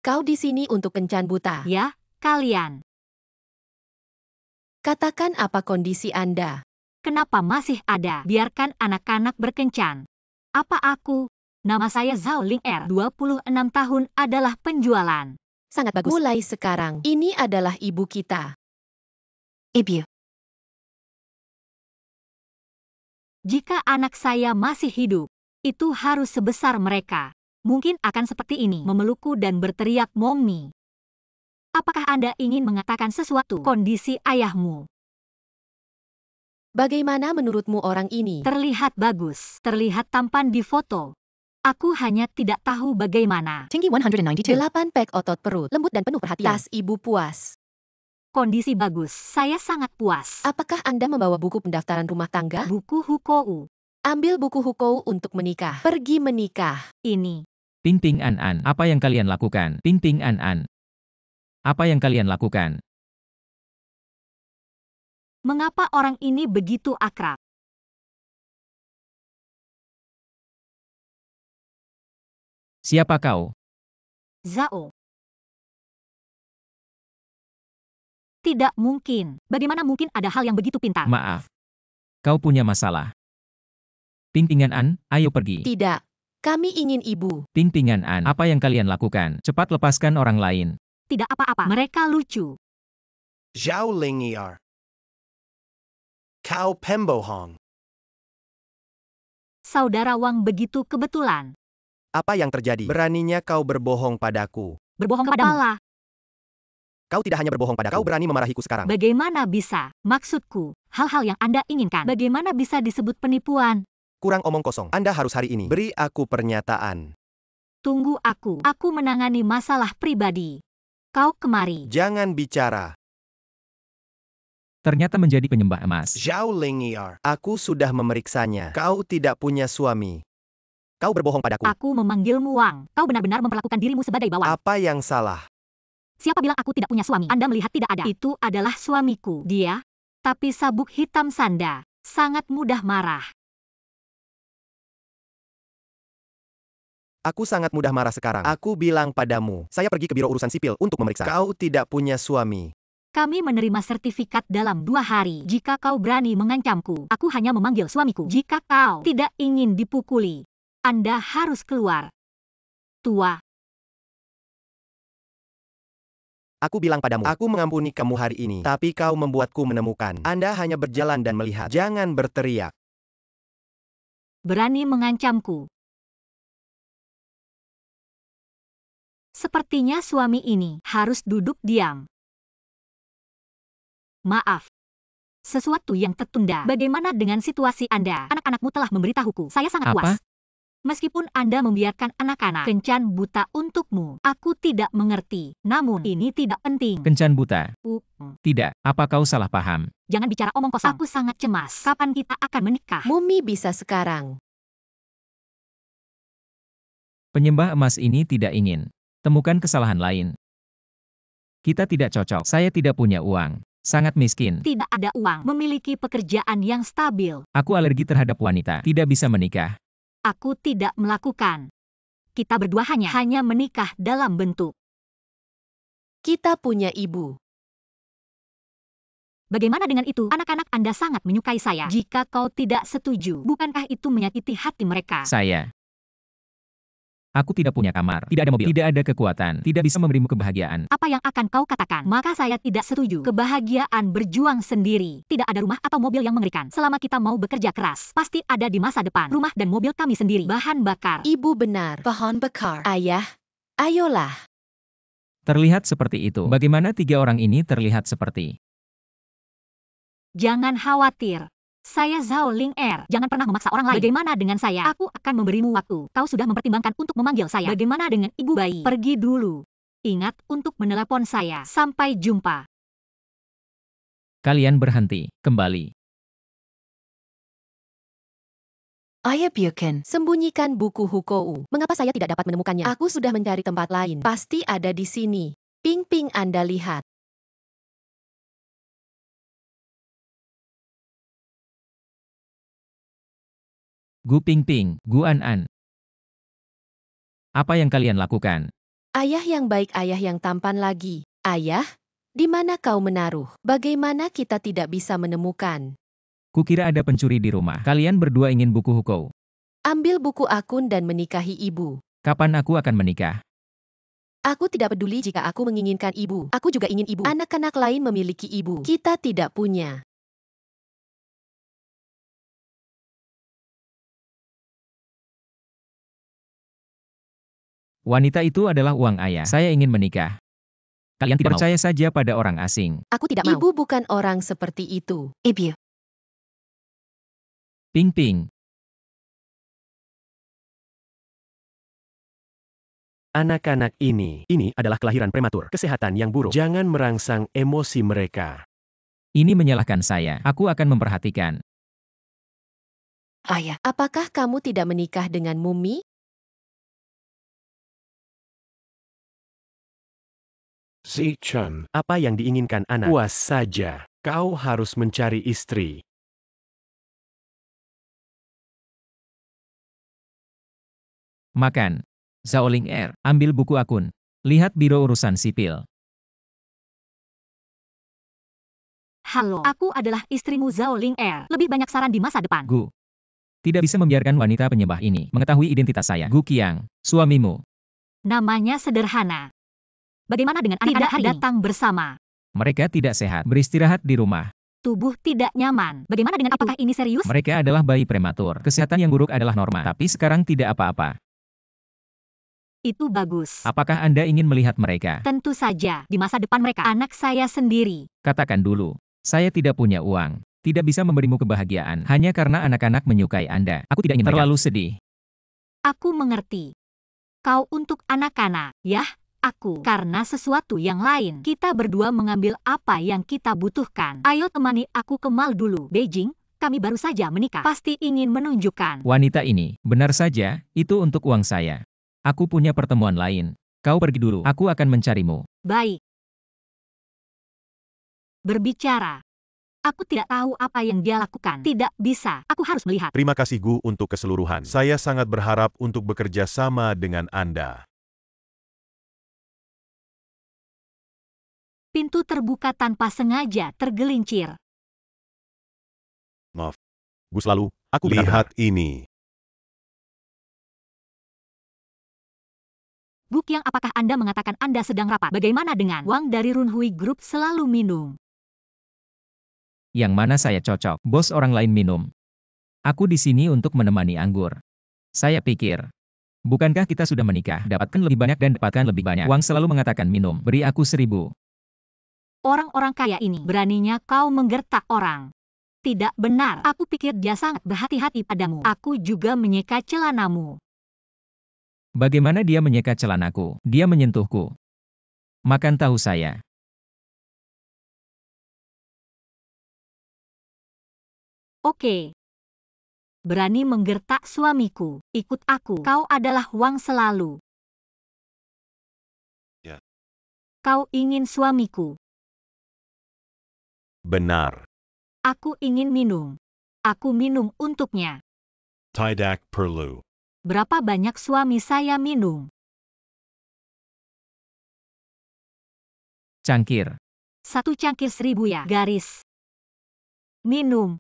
Kau di sini untuk kencan buta. Ya, kalian. Katakan apa kondisi Anda. Kenapa masih ada? Biarkan anak-anak berkencan. Apa aku? Nama saya Zhao Ling 26 tahun adalah penjualan. Sangat bagus. Mulai sekarang, ini adalah ibu kita. Ibu. Jika anak saya masih hidup, itu harus sebesar mereka. Mungkin akan seperti ini, memelukku dan berteriak mommy. Apakah Anda ingin mengatakan sesuatu? Kondisi ayahmu Bagaimana menurutmu orang ini? terlihat bagus, terlihat tampan di foto. Aku hanya tidak tahu bagaimana. Tinggi 192. 8 pek otot perut, lembut dan penuh perhatian. Tas ibu puas. Kondisi bagus, saya sangat puas. Apakah Anda membawa buku pendaftaran rumah tangga? Buku Hukou. Ambil buku Hukou untuk menikah. Pergi menikah. Ini. Ting Ting An An, apa yang kalian lakukan? Ting Ting An An. Apa yang kalian lakukan? Mengapa orang ini begitu akrab? Siapa kau? Zhao. Tidak mungkin. Bagaimana mungkin ada hal yang begitu pintar? Maaf. Kau punya masalah. Ting Ting An An, ayo pergi. Tidak. Kami ingin ibu. Ting Ting An An, apa yang kalian lakukan? Cepat lepaskan orang lain. Tidak apa-apa. Mereka lucu. Zhao Ling. Kau pembohong. Saudara Wang begitu kebetulan. Apa yang terjadi? Beraninya kau berbohong padaku. Berbohong kepadamu. Kau tidak hanya berbohong padaku, kau berani memarahiku sekarang. Bagaimana bisa? Maksudku, hal-hal yang Anda inginkan. Bagaimana bisa disebut penipuan? Kurang omong kosong. Anda harus hari ini beri aku pernyataan. Tunggu aku. Aku menangani masalah pribadi. Kau kemari. Jangan bicara. Ternyata menjadi penyembah emas. Zhao Ling. Aku sudah memeriksanya. Kau tidak punya suami. Kau berbohong padaku. Aku memanggilmu Wang. Kau benar-benar memperlakukan dirimu sebagai bawang. Apa yang salah? Siapa bilang aku tidak punya suami? Anda melihat tidak ada. Itu adalah suamiku. Dia. Tapi sabuk hitam Sanda. Sangat mudah marah. Aku sangat mudah marah sekarang. Aku bilang padamu, saya pergi ke biro urusan sipil untuk memeriksa. Kau tidak punya suami. Kami menerima sertifikat dalam 2 hari. Jika kau berani mengancamku, aku hanya memanggil suamiku. Jika kau tidak ingin dipukuli, Anda harus keluar. Tua. Aku bilang padamu, aku mengampuni kamu hari ini, tapi kau membuatku menemukan. Anda hanya berjalan dan melihat. Jangan berteriak. Berani mengancamku. Sepertinya suami ini harus duduk diam. Maaf. Sesuatu yang tertunda. Bagaimana dengan situasi Anda? Anak-anakmu telah memberitahuku. Saya sangat puas. Apa? Meskipun Anda membiarkan anak-anak kencan buta untukmu, aku tidak mengerti. Namun, ini tidak penting. Kencan buta. Uh, Tidak, apa kau salah paham? Jangan bicara omong kosong. Aku sangat cemas. Kapan kita akan menikah? Mumi bisa sekarang. Penyembah emas ini tidak ingin. Temukan kesalahan lain. Kita tidak cocok. Saya tidak punya uang. Sangat miskin. Tidak ada uang. Memiliki pekerjaan yang stabil. Aku alergi terhadap wanita. Tidak bisa menikah. Aku tidak melakukan. Kita berdua hanya menikah dalam bentuk. Kita punya ibu. Bagaimana dengan itu? Anak-anak Anda sangat menyukai saya. Jika kau tidak setuju, bukankah itu menyakiti hati mereka? Aku tidak punya kamar. Tidak ada mobil. Tidak ada kekuatan. Tidak bisa memberimu kebahagiaan. Apa yang akan kau katakan? Maka saya tidak setuju. Kebahagiaan berjuang sendiri. Tidak ada rumah atau mobil yang mengerikan. Selama kita mau bekerja keras, pasti ada di masa depan. Rumah dan mobil kami sendiri. Bahan bakar. Ibu benar. Bahan bakar. Ayah, ayolah. Terlihat seperti itu. Bagaimana 3 orang ini terlihat seperti? Jangan khawatir. Saya Zhao Ling. Jangan pernah memaksa orang lain. Bagaimana dengan saya? Aku akan memberimu waktu. Kau sudah mempertimbangkan untuk memanggil saya. Bagaimana dengan ibu bayi? Pergi dulu. Ingat untuk menelepon saya. Sampai jumpa. Kalian berhenti. Kembali. Ayah biarkan. Sembunyikan buku Hukou. Mengapa saya tidak dapat menemukannya? Aku sudah mencari tempat lain. Pasti ada di sini. Ping-ping Anda lihat. Gu Ping Ping, Gu An An. Apa yang kalian lakukan? Ayah yang baik, ayah yang tampan lagi. Ayah, di mana kau menaruh? Bagaimana kita tidak bisa menemukan? Kukira ada pencuri di rumah. Kalian berdua ingin buku hukou. Ambil buku akun dan menikahi ibu. Kapan aku akan menikah? Aku tidak peduli jika aku menginginkan ibu. Aku juga ingin ibu. Anak-anak lain memiliki ibu. Kita tidak punya. Wanita itu adalah uang ayah. Saya ingin menikah. Kalian tidak percaya saja pada orang asing. Aku tidak mau. Ibu bukan orang seperti itu. Ibu. Ping Ping. Anak-anak ini adalah kelahiran prematur. Kesehatan yang buruk. Jangan merangsang emosi mereka. Ini menyalahkan saya. Aku akan memperhatikan. Ayah. Apakah kamu tidak menikah dengan Mumi? Si-chan, apa yang diinginkan anak? Puas saja. Kau harus mencari istri. Makan. Zhaoling Er, ambil buku akun. Lihat Biro Urusan Sipil. Halo, aku adalah istrimu Zhao Ling Er. Lebih banyak saran di masa depan. Gu. Tidak bisa membiarkan wanita penyembah ini mengetahui identitas saya. Gu Qiang, suamimu. Namanya sederhana. Bagaimana dengan anak-anak hari datang bersama? Mereka tidak sehat. Beristirahat di rumah. Tubuh tidak nyaman. Bagaimana dengan apakah ini serius? Mereka adalah bayi prematur. Kesehatan yang buruk adalah norma. Tapi sekarang tidak apa-apa. Itu bagus. Apakah Anda ingin melihat mereka? Tentu saja, di masa depan mereka. Anak saya sendiri. Katakan dulu. Saya tidak punya uang. Tidak bisa memberimu kebahagiaan. Hanya karena anak-anak menyukai Anda. Aku tidak ingin terlalu sedih. Aku mengerti. Kau untuk anak-anak, ya? Aku. Karena sesuatu yang lain. Kita berdua mengambil apa yang kita butuhkan. Ayo temani aku ke mall dulu. Beijing, kami baru saja menikah. Pasti ingin menunjukkan. Wanita ini, benar saja, itu untuk uang saya. Aku punya pertemuan lain. Kau pergi dulu. Aku akan mencarimu. Baik. Berbicara. Aku tidak tahu apa yang dia lakukan. Tidak bisa. Aku harus melihat. Terima kasih Gu untuk keseluruhan. Saya sangat berharap untuk bekerja sama dengan Anda. Pintu terbuka tanpa sengaja tergelincir. Maaf. Gu selalu, aku Lihat ini. Gu Qiang, apakah Anda mengatakan Anda sedang rapat? Bagaimana dengan Wang dari Runhui Group selalu minum? Yang mana saya cocok? Bos orang lain minum. Aku di sini untuk menemani anggur. Saya pikir. Bukankah kita sudah menikah? Dapatkan lebih banyak dan dapatkan lebih banyak. Wang selalu mengatakan minum. Beri aku 1000. Orang-orang kaya ini, beraninya kau menggertak orang. Tidak benar. Aku pikir dia sangat berhati-hati padamu. Aku juga menyeka celanamu. Bagaimana dia menyeka celanaku? Dia menyentuhku. Makan tahu saya. Oke. Berani menggertak suamiku. Ikut aku. Kau adalah Wang selalu. Ya. Kau ingin suamiku. Benar. Aku ingin minum. Aku minum untuknya. Tidak perlu. Berapa banyak suami saya minum? Cangkir. 1 cangkir 1000 ya. Garis. Minum.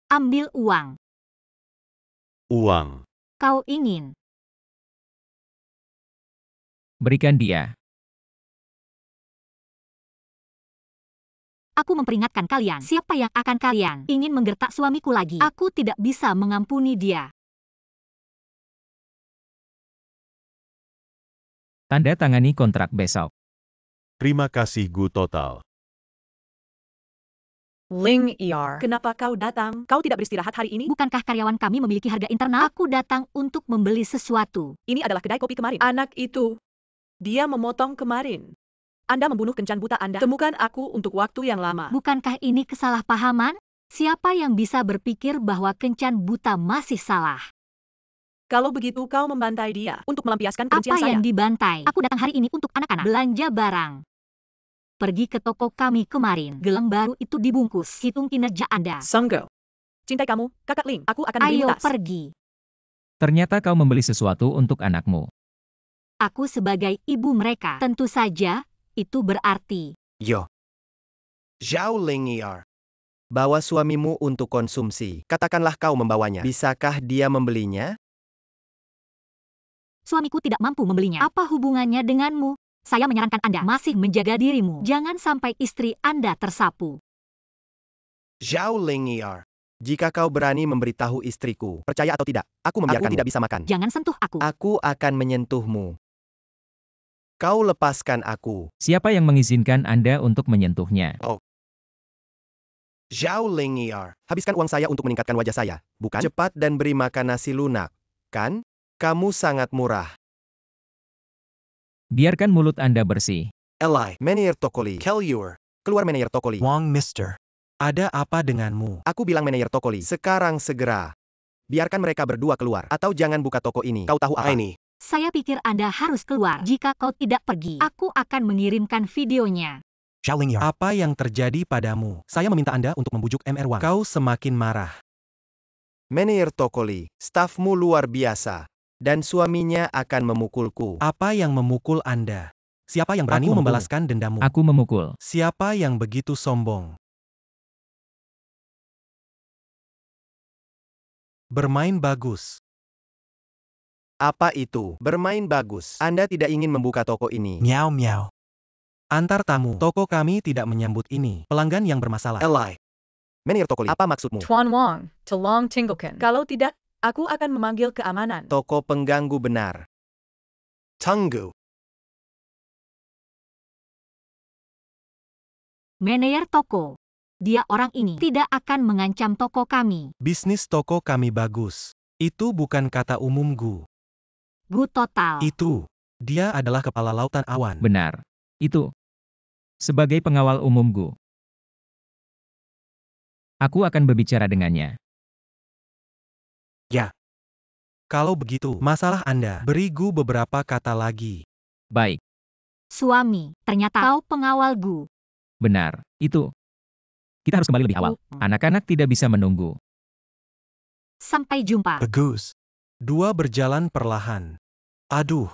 Ambil uang. Uang. Kau ingin. Berikan dia. Aku memperingatkan kalian. Siapa yang akan kalian ingin menggertak suamiku lagi? Aku tidak bisa mengampuni dia. Tanda tangani kontrak besok. Terima kasih Gu total. Ling Er, kenapa kau datang? Kau tidak beristirahat hari ini? Bukankah karyawan kami memiliki harga internal? Aku datang untuk membeli sesuatu. Ini adalah kedai kopi kemarin. Anak itu, dia memotong kemarin. Anda membunuh kencan buta Anda. Temukan aku untuk waktu yang lama. Bukankah ini kesalahpahaman? Siapa yang bisa berpikir bahwa kencan buta masih salah? Kalau begitu kau membantai dia untuk melampiaskan kebencian Apa saya. yang dibantai? Aku datang hari ini untuk anak-anak. Belanja barang. Pergi ke toko kami kemarin. Gelang baru itu dibungkus. Hitung kinerja Anda. Sungguh. Cintai kamu, Kakak Ling. Aku akan belimu Ayo tas. pergi. Ternyata kau membeli sesuatu untuk anakmu. Aku sebagai ibu mereka. Tentu saja, itu berarti. Yo. Zhao Lingyar. Bawa suamimu untuk konsumsi. Katakanlah kau membawanya. Bisakah dia membelinya? Suamiku tidak mampu membelinya. Apa hubungannya denganmu? Saya menyarankan Anda masih menjaga dirimu. Jangan sampai istri Anda tersapu. Zhao Lingyar. Jika kau berani memberitahu istriku, percaya atau tidak, aku membiarkanmu. Aku tidak bisa makan. Jangan sentuh aku. Aku akan menyentuhmu. Kau lepaskan aku. Siapa yang mengizinkan Anda untuk menyentuhnya? Zhao Lingyar. Habiskan uang saya untuk meningkatkan wajah saya, bukan? Cepat dan beri makan nasi lunak, kan? Kamu sangat murah. Biarkan mulut Anda bersih. Eli, Manager Tokoli. Kelyur. Keluar Manager Tokoli. Wang Mister. Ada apa denganmu? Aku bilang Manager Tokoli. Sekarang segera. Biarkan mereka berdua keluar. Atau jangan buka toko ini. Kau tahu apa ini? Saya pikir Anda harus keluar. Jika kau tidak pergi, aku akan mengirimkan videonya. Zhao Lingyar. Apa yang terjadi padamu? Saya meminta Anda untuk membujuk Mr. Wang. Kau semakin marah. Manager Tokoli, stafmu luar biasa. Dan suaminya akan memukulku. Apa yang memukul Anda? Siapa yang berani Aku memukul. membalaskan dendamu? Aku memukul. Siapa yang begitu sombong? Bermain bagus. Apa itu? Bermain bagus. Anda tidak ingin membuka toko ini. Miau miau. Antar tamu. Toko kami tidak menyambut ini. Pelanggan yang bermasalah. Eli. Manager Tokoli, apa maksudmu? Tuan Wang, tolong tinggalkan. Kalau tidak, aku akan memanggil keamanan. Toko pengganggu benar. Tunggu. Manajer toko. Dia orang ini tidak akan mengancam toko kami. Bisnis toko kami bagus. Itu bukan kata umum Gu. Gu total. Itu. Dia adalah kepala lautan awan. Benar. Itu. Sebagai pengawal umumku. Aku akan berbicara dengannya. Kalau begitu, masalah Anda. Beri Gu beberapa kata lagi. Baik. Suami, ternyata kau pengawal Gu. Benar. Itu. Kita harus kembali lebih awal. Anak-anak tidak bisa menunggu. Sampai jumpa. Bagus. Dua berjalan perlahan. Aduh.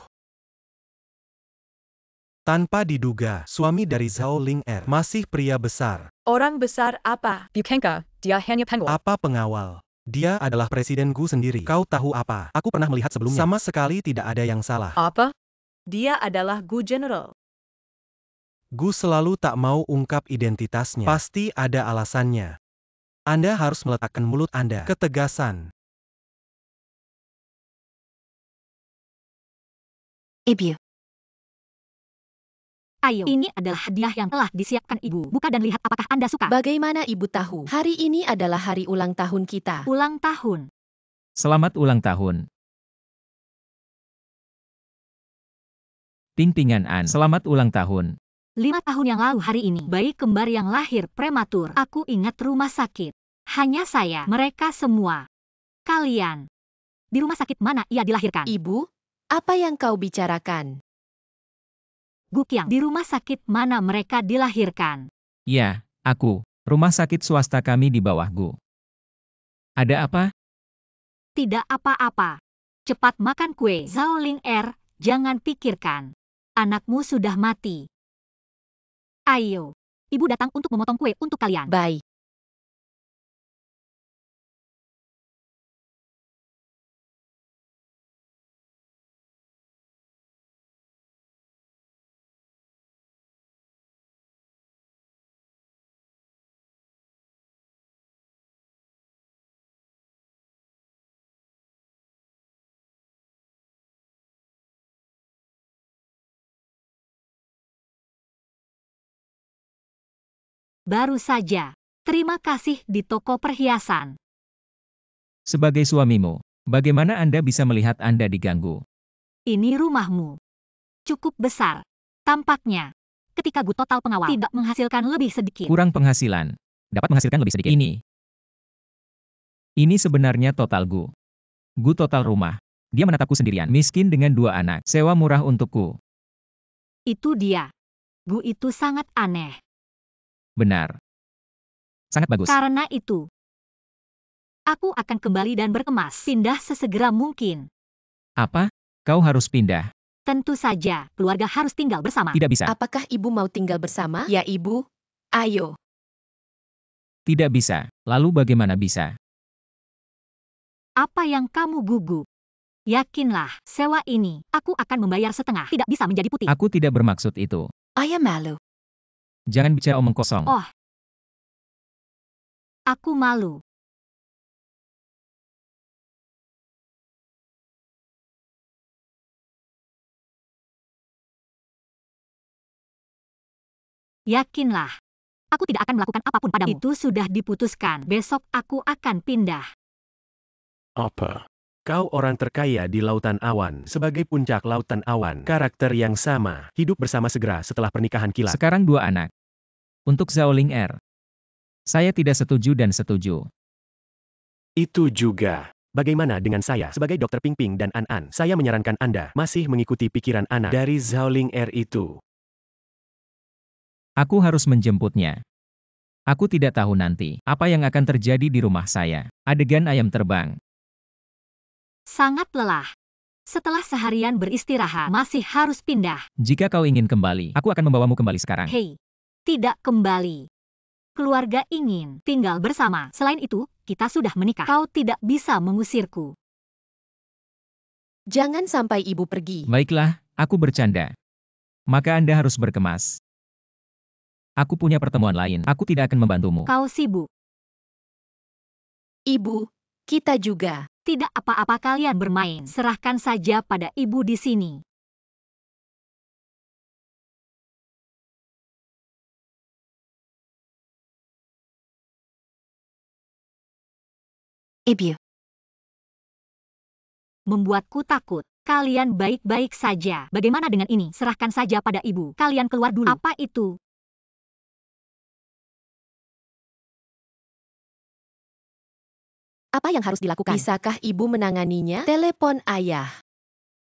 Tanpa diduga, suami dari Zhao Lingyar masih pria besar. Orang besar apa? Bukankah dia hanya pengawal? Apa pengawal? Dia adalah presiden Gu sendiri. Kau tahu apa? Aku pernah melihat sebelumnya. Sama sekali tidak ada yang salah. Apa? Dia adalah Gu General. Gu selalu tak mau ungkap identitasnya. Pasti ada alasannya. Anda harus meletakkan mulut Anda. Ketegasan. Ibu. Ayo, ini adalah hadiah yang telah disiapkan ibu. Buka dan lihat apakah Anda suka. Bagaimana ibu tahu? Hari ini adalah hari ulang tahun kita. Ulang tahun. Selamat ulang tahun. Ping-pingan An. Selamat ulang tahun. 5 tahun yang lalu hari ini, bayi kembar yang lahir prematur. Aku ingat rumah sakit. Hanya saya, mereka semua. Kalian. Di rumah sakit mana ia dilahirkan? Ibu, apa yang kau bicarakan? Gu Qiang, di rumah sakit mana mereka dilahirkan? Ya, aku. Rumah sakit swasta kami di bawahku. Ada apa? Tidak apa-apa. Cepat makan kue. Zhao Lingyar, jangan pikirkan. Anakmu sudah mati. Ayo. Ibu datang untuk memotong kue untuk kalian. Baik. Baru saja. Terima kasih di toko perhiasan. Sebagai suamimu, bagaimana Anda bisa melihat Anda diganggu? Ini rumahmu. Cukup besar. Tampaknya. Ketika Gu total pengawal tidak menghasilkan lebih sedikit. Kurang penghasilan. Dapat menghasilkan lebih sedikit. Ini sebenarnya total Gu. Gu total rumah. Dia menatapku sendirian. Miskin dengan 2 anak. Sewa murah untukku. Itu dia. Gu itu sangat aneh. Benar. Sangat bagus. Karena itu, Aku akan kembali dan berkemas. Pindah sesegera mungkin. Apa? Kau harus pindah. Tentu saja, keluarga harus tinggal bersama. Tidak bisa. Apakah ibu mau tinggal bersama? Ya ibu. Ayo. Tidak bisa. Lalu bagaimana bisa? Apa yang kamu gugup? Yakinlah, sewa ini, aku akan membayar setengah. Tidak bisa menjadi putih. Aku tidak bermaksud itu. I am malu. Jangan bicara omong kosong. Oh. Aku malu. Yakinlah. Aku tidak akan melakukan apapun padamu. Itu sudah diputuskan. Besok aku akan pindah. Apa? Kau orang terkaya di lautan awan, sebagai puncak lautan awan, karakter yang sama, hidup bersama segera setelah pernikahan kilat. Sekarang 2 anak. Untuk Zhaoling Er. Saya tidak setuju dan setuju. Itu juga. Bagaimana dengan saya sebagai Dr. Ping Ping dan An An? Saya menyarankan Anda masih mengikuti pikiran anak dari Zhaoling Er itu. Aku harus menjemputnya. Aku tidak tahu nanti apa yang akan terjadi di rumah saya. Adegan ayam terbang. Sangat lelah. Setelah seharian beristirahat, masih harus pindah. Jika kau ingin kembali, aku akan membawamu kembali sekarang. Hei, tidak kembali. Keluarga ingin tinggal bersama. Selain itu, kita sudah menikah. Kau tidak bisa mengusirku. Jangan sampai ibu pergi. Baiklah, aku bercanda. Maka Anda harus berkemas. Aku punya pertemuan lain. Aku tidak akan membantumu. Kau sibuk. Ibu, kita juga. Tidak apa-apa kalian bermain. Serahkan saja pada ibu di sini. Ibu. Membuatku takut. Kalian baik-baik saja. Bagaimana dengan ini? Serahkan saja pada ibu. Kalian keluar dulu. Apa itu? Apa yang harus dilakukan? Bisakah ibu menanganinya? Telepon ayah.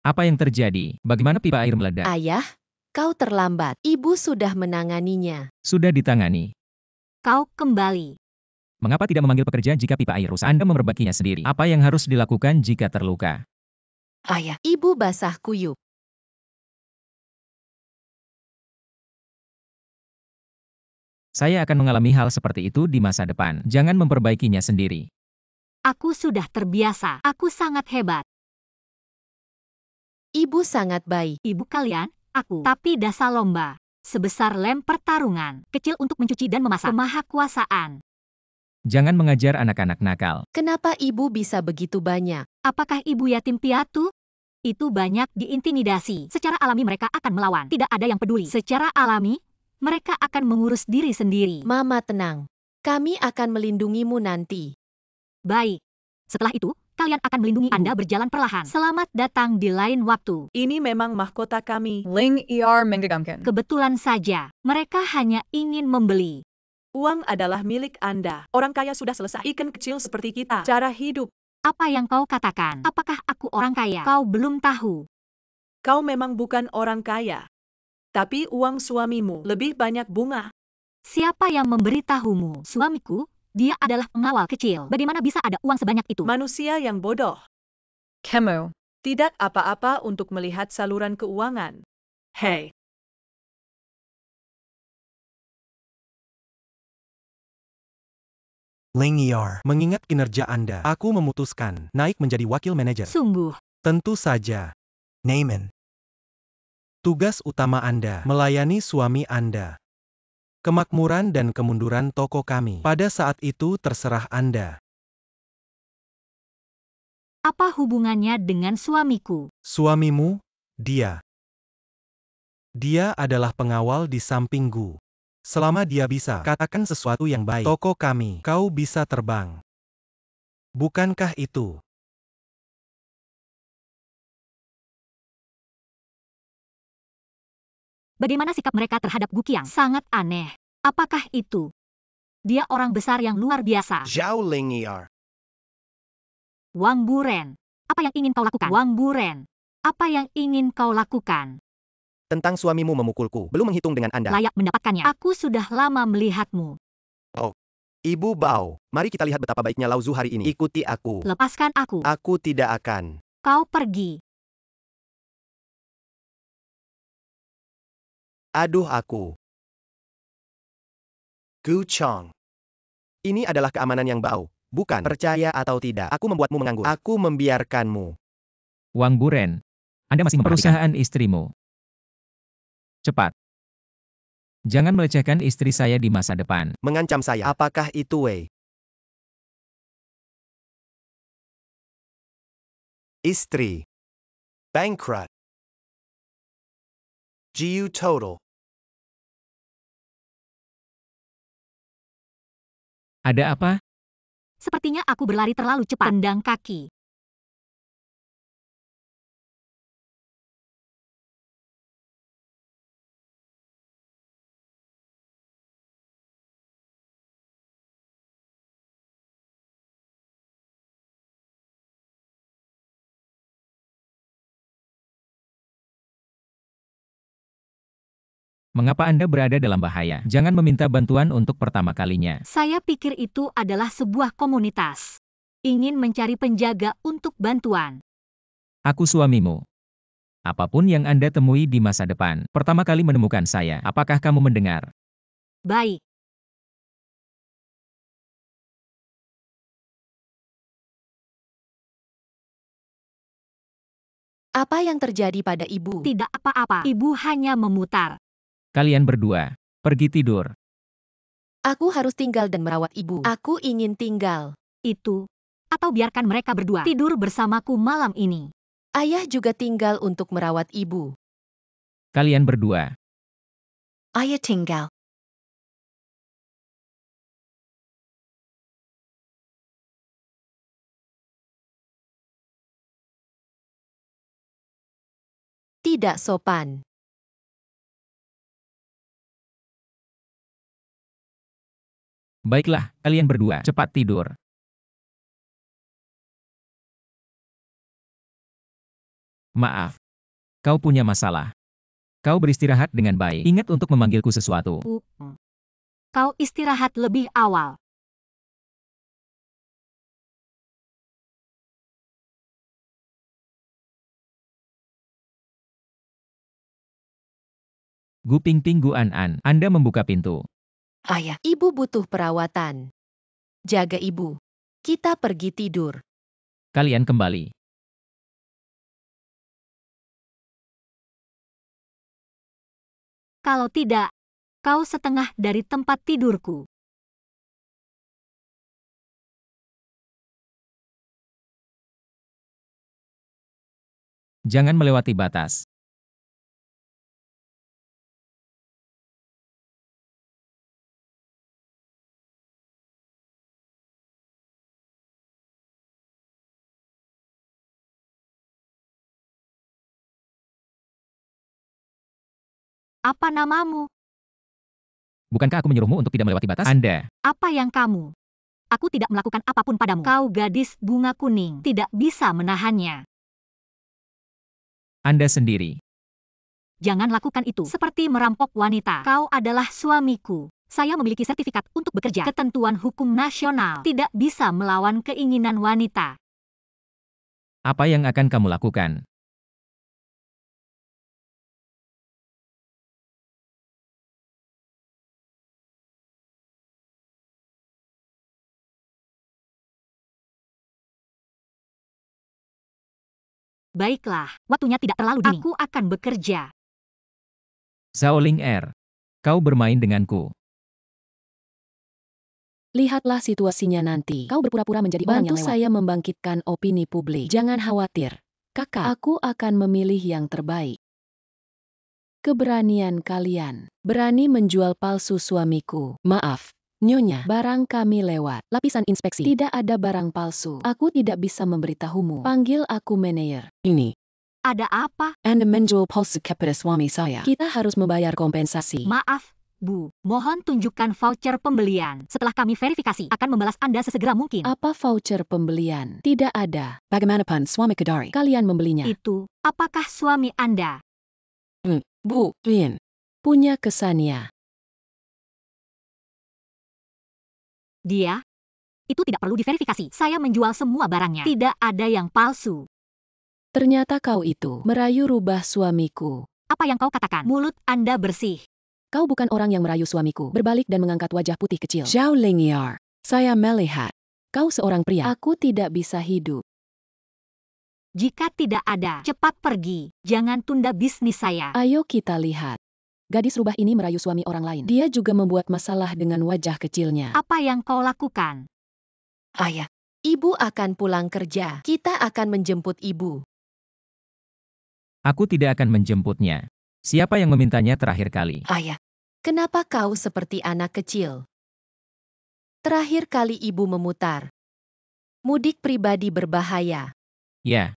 Apa yang terjadi? Bagaimana pipa air meledak? Ayah, kau terlambat. Ibu sudah menanganinya. Sudah ditangani. Kau kembali. Mengapa tidak memanggil pekerja jika pipa air rusak? Anda memperbaikinya sendiri. Apa yang harus dilakukan jika terluka? Ayah. Ibu basah kuyup. Saya akan mengalami hal seperti itu di masa depan. Jangan memperbaikinya sendiri. Aku sudah terbiasa. Aku sangat hebat. Ibu sangat baik. Ibu kalian, aku. Tapi dasar lomba. Sebesar lem pertarungan. Kecil untuk mencuci dan memasak. Kemahakuasaan. Jangan mengajar anak-anak nakal. Kenapa ibu bisa begitu banyak? Apakah ibu yatim piatu? Itu banyak diintimidasi. Secara alami mereka akan melawan. Tidak ada yang peduli. Secara alami, mereka akan mengurus diri sendiri. Mama tenang. Kami akan melindungimu nanti. Baik. Setelah itu, kalian akan melindungi Anda berjalan perlahan. Selamat datang di lain waktu. Ini memang mahkota kami. Ling Er menggenggamkan. Kebetulan saja, mereka hanya ingin membeli. Uang adalah milik Anda. Orang kaya sudah selesai. Ikan kecil seperti kita. Cara hidup. Apa yang kau katakan? Apakah aku orang kaya? Kau belum tahu. Kau memang bukan orang kaya. Tapi uang suamimu lebih banyak bunga. Siapa yang memberitahumu? Suamiku? Dia adalah pengawal kecil. Bagaimana bisa ada uang sebanyak itu? Manusia yang bodoh. Kamu tidak apa-apa untuk melihat saluran keuangan. Hei. Ling Er, mengingat kinerja Anda, aku memutuskan naik menjadi wakil manajer. Sungguh. Tentu saja. Naaman. Tugas utama Anda, melayani suami Anda. Kemakmuran dan kemunduran toko kami. Pada saat itu terserah Anda. Apa hubungannya dengan suamiku? Suamimu, dia. Dia adalah pengawal di samping Gu. Selama dia bisa katakan sesuatu yang baik, toko kami, kau bisa terbang. Bukankah itu? Bagaimana sikap mereka terhadap Gu Qiang? Sangat aneh. Apakah itu? Dia orang besar yang luar biasa. Zhaoling Er. Wang Buren. Apa yang ingin kau lakukan? Wang Buren. Apa yang ingin kau lakukan? Tentang suamimu memukulku, belum menghitung dengan Anda. Layak mendapatkannya. Aku sudah lama melihatmu. Oh. Ibu Bao, mari kita lihat betapa baiknya Lao Zu hari ini. Ikuti aku. Lepaskan aku. Aku tidak akan. Kau pergi. Aduh aku. Gu Chong. Ini adalah keamanan yang Bao. Bukan. Percaya atau tidak, aku membuatmu menganggur. Aku membiarkanmu. Wang Buren, Anda masih memperhatikan perusahaan istrimu. Cepat. Jangan melecehkan istri saya di masa depan. Mengancam saya. Apakah itu Wei? Istri. Bankrupt. GU total. Ada apa? Sepertinya aku berlari terlalu cepat. Tendang kaki. Mengapa Anda berada dalam bahaya? Jangan meminta bantuan untuk pertama kalinya. Saya pikir itu adalah sebuah komunitas. Ingin mencari penjaga untuk bantuan. Aku suamimu. Apapun yang Anda temui di masa depan, pertama kali menemukan saya. Apakah kamu mendengar? Baik. Apa yang terjadi pada ibu? Tidak apa-apa. Ibu hanya memutar. Kalian berdua, pergi tidur. Aku harus tinggal dan merawat ibu. Aku ingin tinggal. Itu. Atau biarkan mereka berdua tidur bersamaku malam ini. Ayah juga tinggal untuk merawat ibu. Kalian berdua. Ayah tinggal. Tidak sopan. Baiklah, kalian berdua, cepat tidur. Maaf. Kau punya masalah. Kau beristirahat dengan baik. Ingat untuk memanggilku sesuatu. Kau istirahat lebih awal. Gu Ping Ping Gu An An, Anda membuka pintu. Ayah. Ibu butuh perawatan. Jaga ibu. Kita pergi tidur. Kalian kembali. Kalau tidak, kau setengah dari tempat tidurku. Jangan melewati batas. Apa namamu? Bukankah aku menyuruhmu untuk tidak melewati batas? Anda. Apa yang kamu? Aku tidak melakukan apapun padamu. Kau gadis bunga kuning, tidak bisa menahannya. Anda sendiri. Jangan lakukan itu. Seperti merampok wanita. Kau adalah suamiku. Saya memiliki sertifikat untuk bekerja. Ketentuan hukum nasional tidak bisa melawan keinginan wanita. Apa yang akan kamu lakukan? Baiklah, waktunya tidak terlalu dini. Aku akan bekerja. Shaoling Er. Kau bermain denganku. Lihatlah situasinya nanti. Kau berpura-pura menjadi orang yang lewat. Bantu saya membangkitkan opini publik. Jangan khawatir. Kakak, aku akan memilih yang terbaik. Keberanian kalian. Berani menjual palsu suamiku. Maaf, Nyonya, barang kami lewat. Lapisan inspeksi. Tidak ada barang palsu. Aku tidak bisa memberitahumu. Panggil aku manajer. Ini. Ada apa? Anda menjual palsu kepada suami saya. Kita harus membayar kompensasi. Maaf, Bu. Mohon tunjukkan voucher pembelian. Setelah kami verifikasi, akan membalas Anda sesegera mungkin. Apa voucher pembelian? Tidak ada. Bagaimanapun suami Kedari, kalian membelinya. Itu, apakah suami Anda? Bu, Lin. Punya kesannya. Dia? Itu tidak perlu diverifikasi. Saya menjual semua barangnya. Tidak ada yang palsu. Ternyata kau itu merayu rubah suamiku. Apa yang kau katakan? Mulut Anda bersih. Kau bukan orang yang merayu suamiku. Berbalik dan mengangkat wajah putih kecil. Zhao Lingyar, saya melihat. Kau seorang pria. Aku tidak bisa hidup. Jika tidak ada, cepat pergi. Jangan tunda bisnis saya. Ayo kita lihat. Gadis rubah ini merayu suami orang lain. Dia juga membuat masalah dengan wajah kecilnya. Apa yang kau lakukan? Ayah, ibu akan pulang kerja. Kita akan menjemput ibu. Aku tidak akan menjemputnya. Siapa yang memintanya terakhir kali? Ayah, kenapa kau seperti anak kecil? Terakhir kali ibu memutar. Mudik pribadi berbahaya. Ya.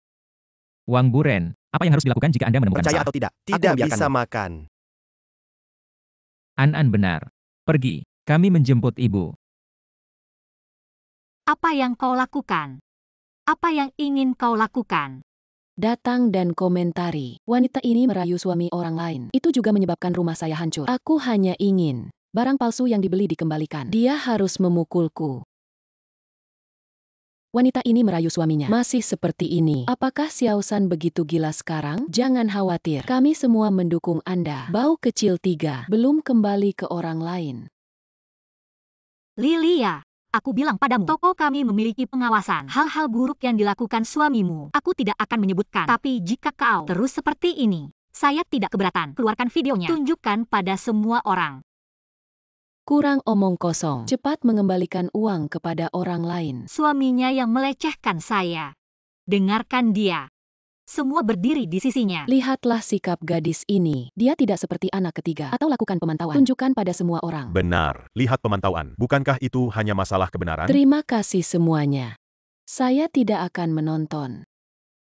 Wang Buren, apa yang harus dilakukan jika Anda menemukan Percaya salah? atau tidak, Aku tidak membiarkanmu. bisa makan. An benar. Pergi. Kami menjemput ibu. Apa yang kau lakukan? Apa yang ingin kau lakukan? Datang dan komentari. Wanita ini merayu suami orang lain. Itu juga menyebabkan rumah saya hancur. Aku hanya ingin barang palsu yang dibeli dikembalikan. Dia harus memukulku. Wanita ini merayu suaminya. Masih seperti ini. Apakah Xiao San begitu gila sekarang? Jangan khawatir. Kami semua mendukung Anda. Bau kecil 3. Belum kembali ke orang lain. Lilia, aku bilang padamu, toko kami memiliki pengawasan. Hal-hal buruk yang dilakukan suamimu, aku tidak akan menyebutkan. Tapi jika kau terus seperti ini, saya tidak keberatan. Keluarkan videonya. Tunjukkan pada semua orang. Kurang omong kosong. Cepat mengembalikan uang kepada orang lain. Suaminya yang melecehkan saya. Dengarkan dia. Semua berdiri di sisinya. Lihatlah sikap gadis ini. Dia tidak seperti anak ketiga. Atau lakukan pemantauan. Tunjukkan pada semua orang. Benar, lihat pemantauan. Bukankah itu hanya masalah kebenaran? Terima kasih semuanya. Saya tidak akan menonton.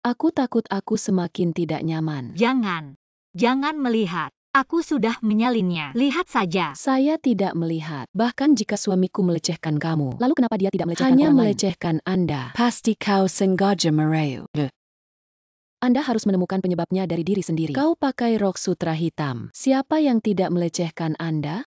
Aku takut aku semakin tidak nyaman. Jangan melihat. Aku sudah menyalinnya. Lihat saja. Saya tidak melihat. Bahkan jika suamiku melecehkan kamu, lalu kenapa dia tidak melecehkan hanya orang melecehkan Anda? Pasti kau sengaja merayu. Anda harus menemukan penyebabnya dari diri sendiri. Kau pakai rok sutra hitam. Siapa yang tidak melecehkan Anda?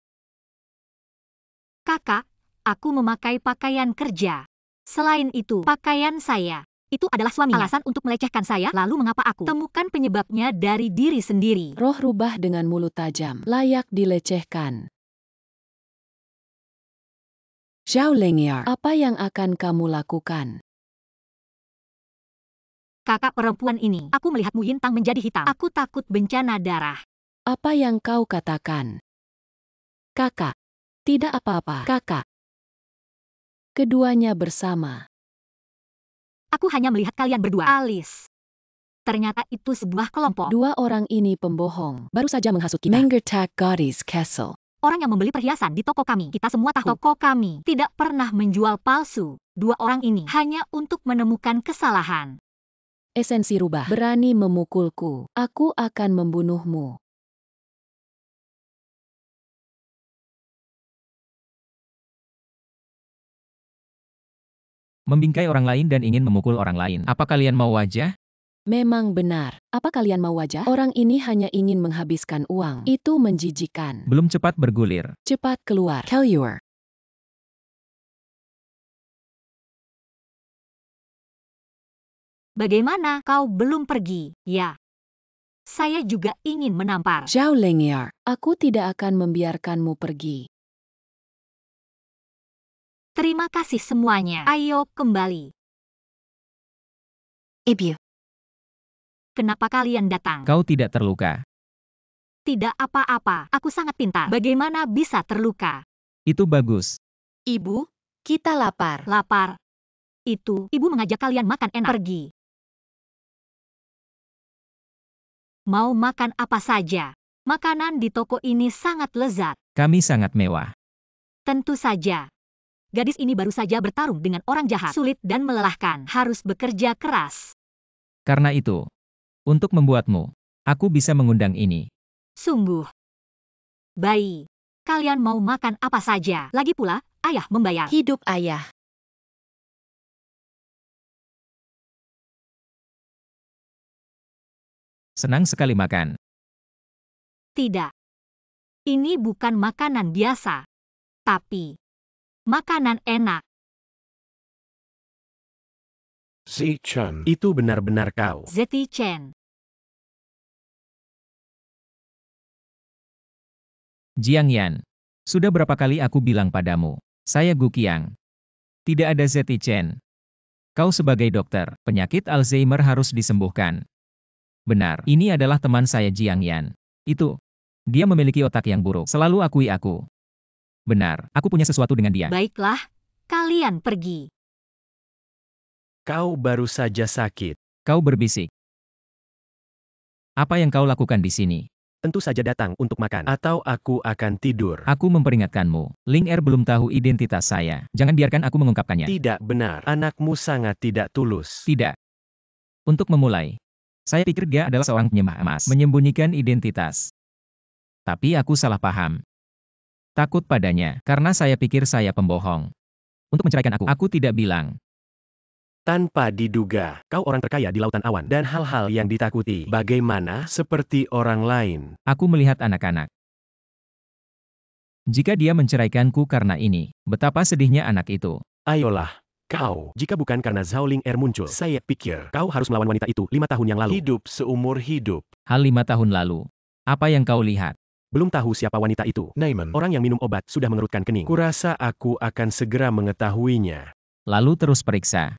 Kakak, aku memakai pakaian kerja. Selain itu, pakaian saya. Itu adalah suaminya. Alasan untuk melecehkan saya, lalu mengapa aku? Temukan penyebabnya dari diri sendiri. Roh rubah dengan mulut tajam. Layak dilecehkan. Zhao Lingyar, apa yang akan kamu lakukan? Kakak perempuan ini, aku melihatmu Yintang menjadi hitam. Aku takut bencana darah. Apa yang kau katakan? Kakak. Tidak apa-apa, kakak. Keduanya bersama. Aku hanya melihat kalian berdua. Alice. Ternyata itu sebuah kelompok. Dua orang ini pembohong. Baru saja menghasut kita. Mengertak Goddess Castle. Orang yang membeli perhiasan di toko kami. Kita semua tahu. Toko kami tidak pernah menjual palsu. Dua orang ini hanya untuk menemukan kesalahan. Esensi rubah. Berani memukulku. Aku akan membunuhmu. Membingkai orang lain dan ingin memukul orang lain. Apa kalian mau wajah? Memang benar. Apa kalian mau wajah? Orang ini hanya ingin menghabiskan uang. Itu menjijikan. Belum cepat bergulir. Cepat keluar. Keluar. Bagaimana kau belum pergi? Ya. Saya juga ingin menampar. Zhao Lingyar, aku tidak akan membiarkanmu pergi. Terima kasih semuanya. Ayo kembali. Ibu, Kenapa kalian datang? Kau tidak terluka. Tidak apa-apa. Aku sangat pintar. Bagaimana bisa terluka? Itu bagus. ibu, kita lapar. Lapar. Itu, ibu mengajak kalian makan enak. Pergi. Mau makan apa saja. Makanan di toko ini sangat lezat. Kami sangat mewah. Tentu saja. Gadis ini baru saja bertarung dengan orang jahat. Sulit dan melelahkan. Harus bekerja keras. Karena itu, untuk membuatmu, aku bisa mengundang ini. Sungguh. Bayi. Kalian mau makan apa saja. Lagi pula, ayah membayar. Hidup ayah. Senang sekali makan. Tidak. Ini bukan makanan biasa. Tapi, Makanan enak. Zichen, itu benar-benar kau. Zeti Chen. Jiang Yan. Sudah berapa kali aku bilang padamu, saya Gu Qiang. Tidak ada Zeti Chen. Kau sebagai dokter, penyakit Alzheimer harus disembuhkan. Benar, ini adalah teman saya Jiang Yan. Itu. Dia memiliki otak yang buruk, selalu akui aku. Benar, aku punya sesuatu dengan dia. Baiklah, kalian pergi. Kau baru saja sakit. Kau berbisik. Apa yang kau lakukan di sini? Tentu saja datang untuk makan. Atau aku akan tidur. Aku memperingatkanmu, Ling Er belum tahu identitas saya. Jangan biarkan aku mengungkapkannya. Tidak benar. Anakmu sangat tidak tulus. Tidak. Untuk memulai, saya pikir dia adalah seorang penyembah emas, menyembunyikan identitas. Tapi aku salah paham. Takut padanya, karena saya pikir saya pembohong. Untuk menceraikan aku tidak bilang. Tanpa diduga, kau orang terkaya di lautan awan dan hal-hal yang ditakuti. Bagaimana seperti orang lain? Aku melihat anak-anak. Jika dia menceraikanku karena ini, betapa sedihnya anak itu. Ayolah, kau. Jika bukan karena Zhao Ling Er muncul, saya pikir kau harus melawan wanita itu 5 tahun yang lalu. Hidup seumur hidup. Hal 5 tahun lalu. Apa yang kau lihat? Belum tahu siapa wanita itu. Naiman, orang yang minum obat sudah mengerutkan kening. Kurasa aku akan segera mengetahuinya. Lalu terus periksa.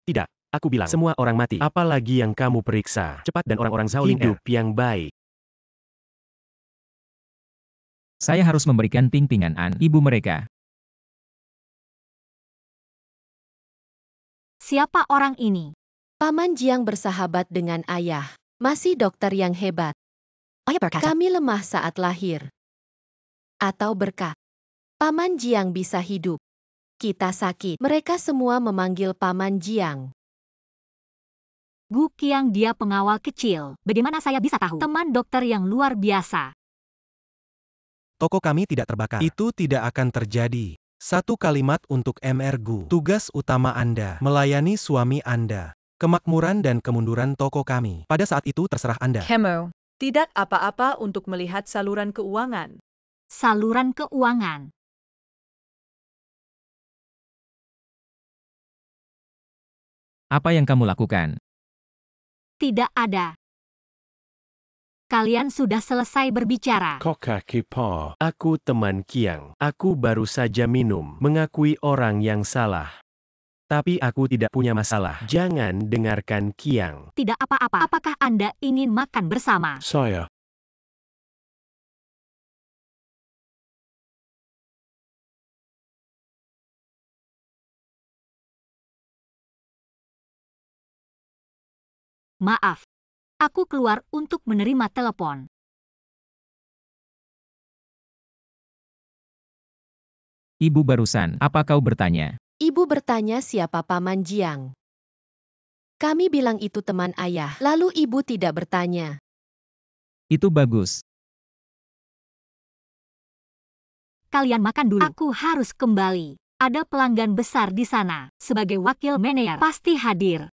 Tidak, aku bilang semua orang mati. Apalagi yang kamu periksa. Cepat dan orang-orang Zhao Ling Er. Hidup yang baik. Saya harus memberikan ping-pingan ibu mereka. Siapa orang ini? Paman Jiang bersahabat dengan ayah. Masih dokter yang hebat. Kami lemah saat lahir. Atau berkat. Paman Jiang bisa hidup. Kita sakit. Mereka semua memanggil Paman Jiang. Gu Qiang, dia pengawal kecil. Bagaimana saya bisa tahu? Teman dokter yang luar biasa. Toko kami tidak terbakar. Itu tidak akan terjadi. Satu kalimat untuk Mr. Gu. Tugas utama Anda, melayani suami Anda. Kemakmuran dan kemunduran toko kami. Pada saat itu terserah Anda. Hemo, tidak apa-apa untuk melihat saluran keuangan. Saluran keuangan. Apa yang kamu lakukan? Tidak ada. Kalian sudah selesai berbicara. Kokaki Pa. Aku teman Qiang. Aku baru saja minum. Mengakui orang yang salah. Tapi aku tidak punya masalah. Jangan dengarkan Qiang. Tidak apa-apa. Apakah Anda ingin makan bersama? Saya. Maaf. Aku keluar untuk menerima telepon. Ibu barusan, apa kau bertanya? Ibu bertanya siapa Paman Jiang. Kami bilang itu teman ayah. Lalu ibu tidak bertanya. Itu bagus. Kalian makan dulu. Aku harus kembali. Ada pelanggan besar di sana. Sebagai wakil manajer, pasti hadir.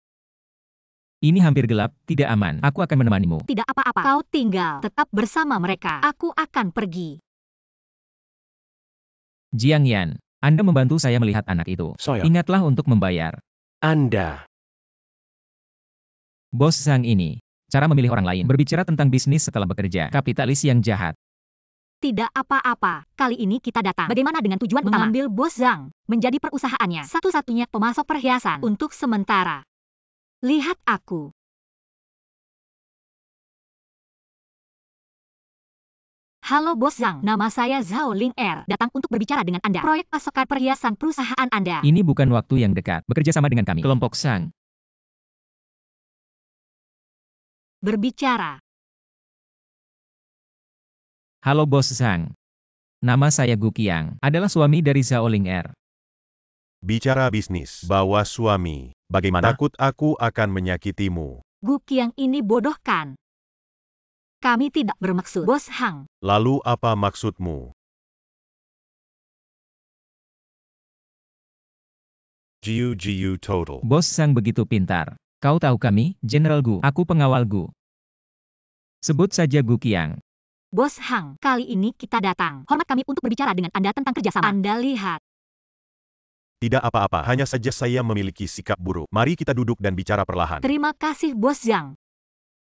Ini hampir gelap, tidak aman. Aku akan menemanimu. Tidak apa-apa. Kau tinggal tetap bersama mereka. Aku akan pergi. Jiang Yan, Anda membantu saya melihat anak itu. Saya. Ingatlah untuk membayar. Anda. Bos Zhang ini. Cara memilih orang lain. Berbicara tentang bisnis setelah bekerja. Kapitalis yang jahat. Tidak apa-apa. Kali ini kita datang. Bagaimana dengan tujuan utama? Mengambil Bos Zhang menjadi perusahaannya. Satu-satunya pemasok perhiasan untuk sementara. Lihat aku. Halo Bos Zhang, nama saya Zhao Ling Er. Datang untuk berbicara dengan Anda. Proyek pasokan perhiasan perusahaan Anda. Ini bukan waktu yang dekat. Bekerja sama dengan kami. Kelompok Zhang. Berbicara. Halo Bos Zhang. Nama saya Gu Qiang. Adalah suami dari Zhao Ling Er. Bicara bisnis. Bawa suami. Bagaimana? Takut aku akan menyakitimu. Gu Qiang ini bodoh kan? Kami tidak bermaksud. Bos Hang. Lalu apa maksudmu? Jiu total. Bos Zhang begitu pintar. Kau tahu kami, General Gu. Aku pengawal Gu. Sebut saja Gu Qiang. Bos Hang, kali ini kita datang. Hormat kami untuk berbicara dengan Anda tentang kerjasama. Anda lihat. Tidak apa-apa, hanya saja saya memiliki sikap buruk. Mari kita duduk dan bicara perlahan. Terima kasih Bos Zhang.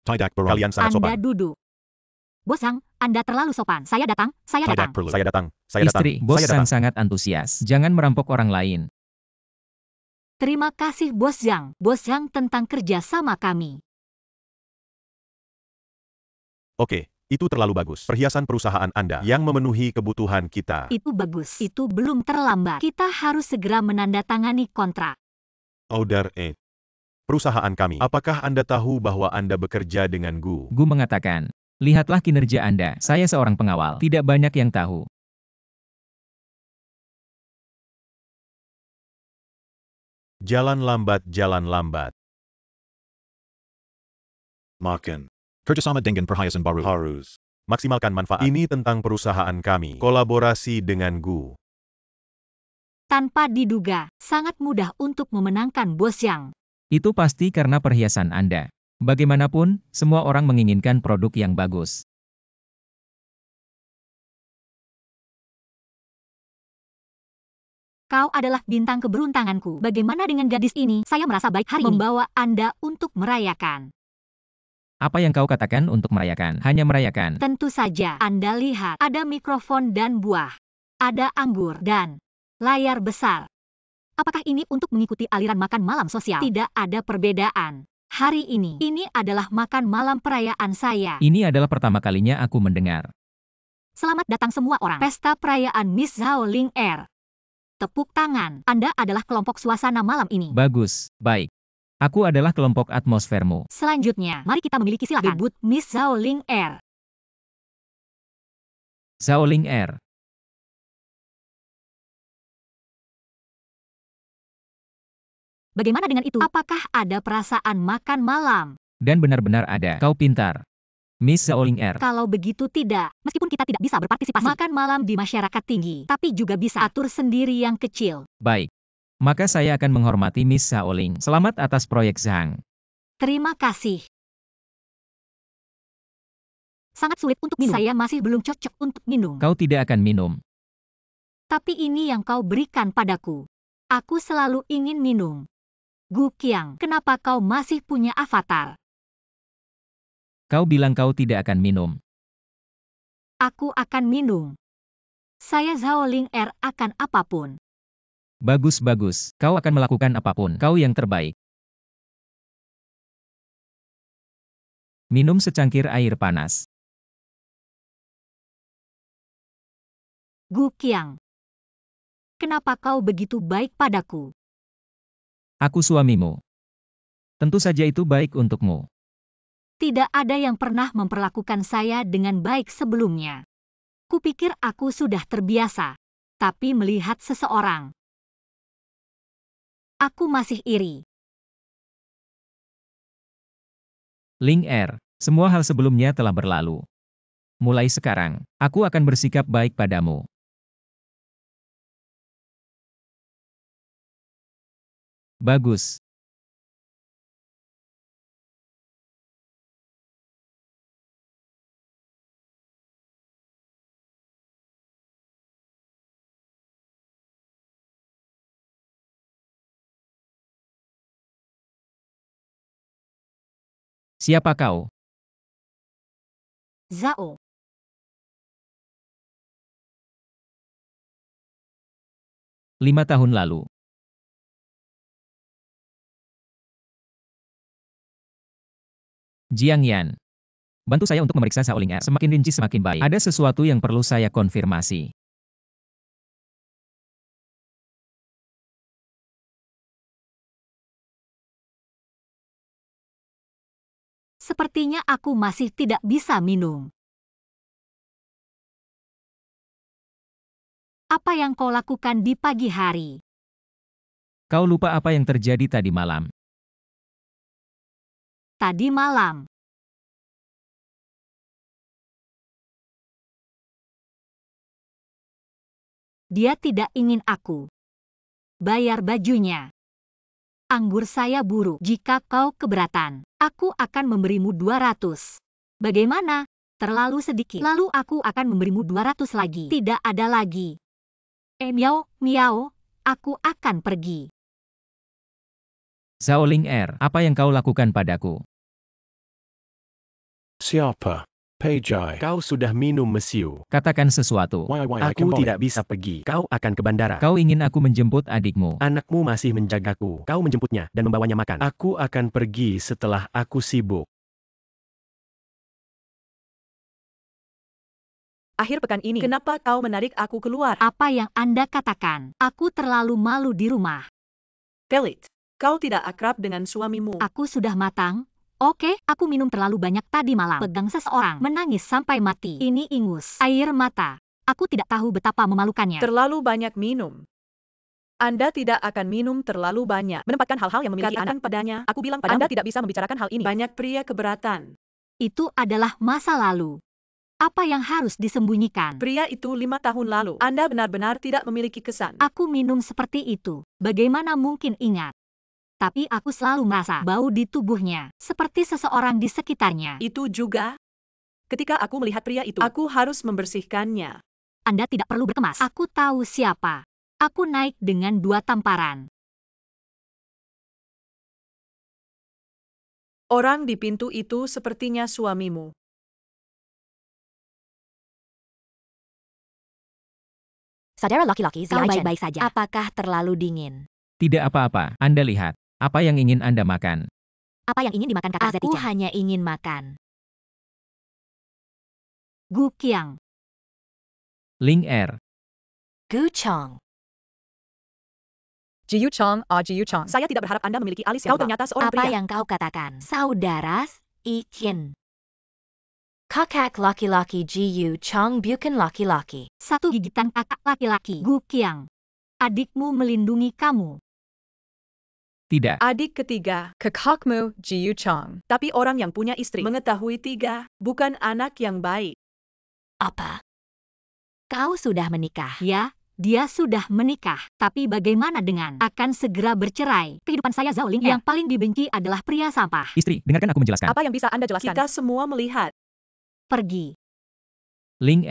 Kalian sangat Anda sopan. duduk. Bos Zhang, Anda terlalu sopan. Saya datang. Saya datang. Istri, Bos Zhang sangat antusias. Jangan merampok orang lain. Terima kasih Bos Zhang. Bos Zhang tentang kerjasama kami. Oke, itu terlalu bagus. Perhiasan perusahaan Anda yang memenuhi kebutuhan kita. Itu bagus. Itu belum terlambat. Kita harus segera menandatangani kontrak. Order 8. Perusahaan kami. Apakah Anda tahu bahwa Anda bekerja dengan Gu? Gu mengatakan, lihatlah kinerja Anda. Saya seorang pengawal. Tidak banyak yang tahu. Jalan lambat. Makan. Kerjasama dengan perhiasan baru. Harus. Maksimalkan manfaat. Ini tentang perusahaan kami. Kolaborasi dengan Gu. Tanpa diduga, sangat mudah untuk memenangkan Bos Zhang. Itu pasti karena perhiasan Anda. Bagaimanapun, semua orang menginginkan produk yang bagus. Kau adalah bintang keberuntunganku. Bagaimana dengan gadis ini? Saya merasa baik hari ini membawa Anda untuk merayakan. Apa yang kau katakan untuk merayakan? Hanya merayakan. Tentu saja, Anda lihat, ada mikrofon dan buah. Ada anggur dan layar besar. Apakah ini untuk mengikuti aliran makan malam sosial? Tidak ada perbedaan. Hari ini adalah makan malam perayaan saya. Ini adalah pertama kalinya aku mendengar. Selamat datang semua orang. Pesta perayaan Miss Zhao Ling Er. Tepuk tangan. Anda adalah kelompok suasana malam ini. Bagus, baik. Aku adalah kelompok atmosfermu. Selanjutnya, mari kita memiliki silakan. Debut Miss Zhao Ling Er. Zhao Ling Er. Bagaimana dengan itu? Apakah ada perasaan makan malam? Dan benar-benar ada. Kau pintar. Miss Zhao Ling Er. Kalau begitu tidak, meskipun kita tidak bisa berpartisipasi makan malam di masyarakat tinggi, tapi juga bisa atur sendiri yang kecil. Baik. Maka saya akan menghormati Miss Zhao Ling. Selamat atas proyek Zhang. Terima kasih. Sangat sulit untuk minum. Saya masih belum cocok untuk minum. Kau tidak akan minum. Tapi ini yang kau berikan padaku. Aku selalu ingin minum. Gu Qiang, kenapa kau masih punya avatar? Kau bilang kau tidak akan minum. Aku akan minum. Saya Zhao Ling Er akan apapun. Bagus-bagus. Kau akan melakukan apapun. Kau yang terbaik. Minum secangkir air panas. Gu Qiang. Kenapa kau begitu baik padaku? Aku suamimu. Tentu saja itu baik untukmu. Tidak ada yang pernah memperlakukan saya dengan baik sebelumnya. Kupikir aku sudah terbiasa. Tapi melihat seseorang, aku masih iri. Ling Er, semua hal sebelumnya telah berlalu. Mulai sekarang, aku akan bersikap baik padamu. Bagus. Siapa kau? Zhao. Lima tahun lalu. Jiang Yan. Bantu saya untuk memeriksa Zhao Ling Er. Semakin rinci semakin baik. Ada sesuatu yang perlu saya konfirmasi. Sepertinya aku masih tidak bisa minum. Apa yang kau lakukan di pagi hari? Kau lupa apa yang terjadi tadi malam. Tadi malam. Dia tidak ingin aku bayar bajunya. Anggur saya buruk. Jika kau keberatan, aku akan memberimu 200. Bagaimana? Terlalu sedikit. Lalu aku akan memberimu 200 lagi. Tidak ada lagi. Miao, miao, aku akan pergi. Zhao Ling, apa yang kau lakukan padaku? Siapa? Pejai. Kau sudah minum mesiu. Katakan sesuatu. Aku tidak bisa pergi. Kau akan ke bandara. Kau ingin aku menjemput adikmu. Anakmu masih menjagaku. Kau menjemputnya dan membawanya makan. Aku akan pergi setelah aku sibuk. Akhir pekan ini, kenapa kau menarik aku keluar? Apa yang Anda katakan? Aku terlalu malu di rumah. Pelit, kau tidak akrab dengan suamimu. Aku sudah matang. Oke, aku minum terlalu banyak tadi malam. Pegang seseorang, menangis sampai mati. Ini ingus. Air mata. Aku tidak tahu betapa memalukannya. Terlalu banyak minum. Anda tidak akan minum terlalu banyak. Menempatkan hal-hal yang memiliki anak padanya. Aku bilang padamu, Anda tidak bisa membicarakan hal ini. Banyak pria keberatan. Itu adalah masa lalu. Apa yang harus disembunyikan? Pria itu 5 tahun lalu. Anda benar-benar tidak memiliki kesan. Aku minum seperti itu. Bagaimana mungkin ingat? Tapi aku selalu merasa bau di tubuhnya, seperti seseorang di sekitarnya. Itu juga. Ketika aku melihat pria itu, aku harus membersihkannya. Anda tidak perlu berkemas. Aku tahu siapa. Aku naik dengan 2 tamparan. Orang di pintu itu sepertinya suamimu. Saudara laki-laki Kau Ziaichen, baik-baik saja. apakah terlalu dingin? Tidak apa-apa, Anda lihat. Apa yang ingin Anda makan? Apa yang ingin dimakan kakak Aku Zetichen? hanya ingin makan. Gu Qiang. Ling. Gu Chong. Jiu Chong, Jiu Chong. Saya tidak berharap Anda memiliki alis yang tebal. Kau ternyata seorang Apa pria. yang kau katakan? Saudara Ikin. Kakak laki-laki Jiu Chong bukan laki-laki. Satu gigitan kakak laki-laki. Gu Qiang. Adikmu melindungi kamu. Tidak. Adik ketiga, kakakmu, Jiu Chong. Tapi orang yang punya istri mengetahui 3, bukan anak yang baik. Apa? Kau sudah menikah? Ya, dia sudah menikah. Tapi bagaimana dengan akan segera bercerai? Kehidupan saya Zhao Ling yang paling dibenci adalah pria sampah. Istri, dengarkan aku menjelaskan. Apa yang bisa Anda jelaskan? Kita semua melihat. Pergi. Ling.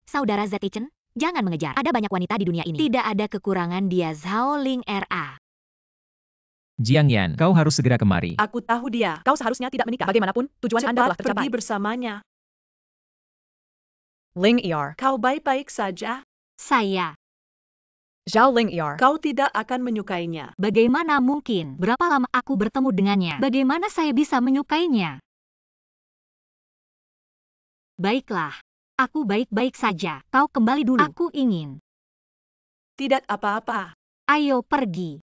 Saudara Zetichen, jangan mengejar. Ada banyak wanita di dunia ini. Tidak ada kekurangan dia Zhao Ling RA. Jiang Yan, kau harus segera kemari. Aku tahu dia. Kau seharusnya tidak menikah. Bagaimanapun, tujuan Anda telah tercapai. Pergi bersamanya. Ling Er, kau baik-baik saja? Saya. Zhao Ling Er, kau tidak akan menyukainya. Bagaimana mungkin? Berapa lama aku bertemu dengannya? Bagaimana saya bisa menyukainya? Baiklah. Aku baik-baik saja. Kau kembali dulu. Aku ingin. Tidak apa-apa. Ayo pergi.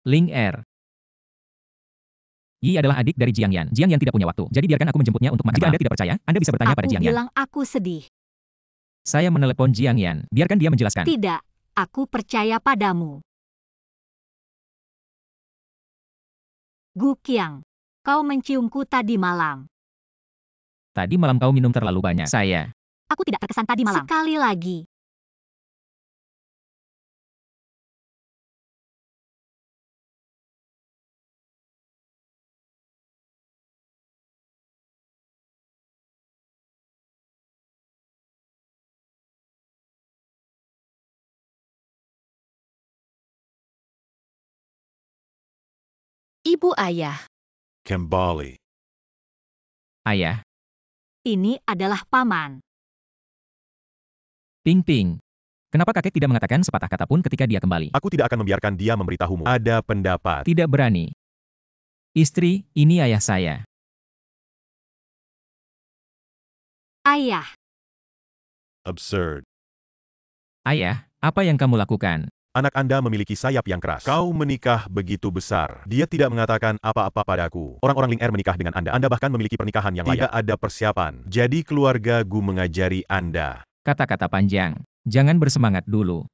Ling. Yi adalah adik dari Jiang Yan. Jiang Yan tidak punya waktu, jadi biarkan aku menjemputnya untuk makan. Jika Anda tidak percaya, Anda bisa bertanya pada Aku Jiang Yan. bilang aku sedih. Saya menelepon Jiang Yan. Biarkan dia menjelaskan. Tidak. Aku percaya padamu. Gu Qiang. Kau menciumku tadi malam. Tadi malam kau minum terlalu banyak. Saya. Aku tidak terkesan tadi malam. Sekali lagi. Ibu ayah. Kembali. Ayah. Ini adalah paman. Ping Ping. Kenapa kakek tidak mengatakan sepatah kata pun ketika dia kembali? Aku tidak akan membiarkan dia memberitahumu. Ada pendapat. Tidak berani. Istri, ini ayah saya. Ayah. Absurd. Ayah, apa yang kamu lakukan? Anak Anda memiliki sayap yang keras. Kau menikah begitu besar. Dia tidak mengatakan apa-apa padaku. Orang-orang Ling Er menikah dengan Anda. Anda bahkan memiliki pernikahan yang layak. Tidak ada persiapan. Jadi keluarga Gu mengajari Anda. Kata-kata panjang. Jangan bersemangat dulu.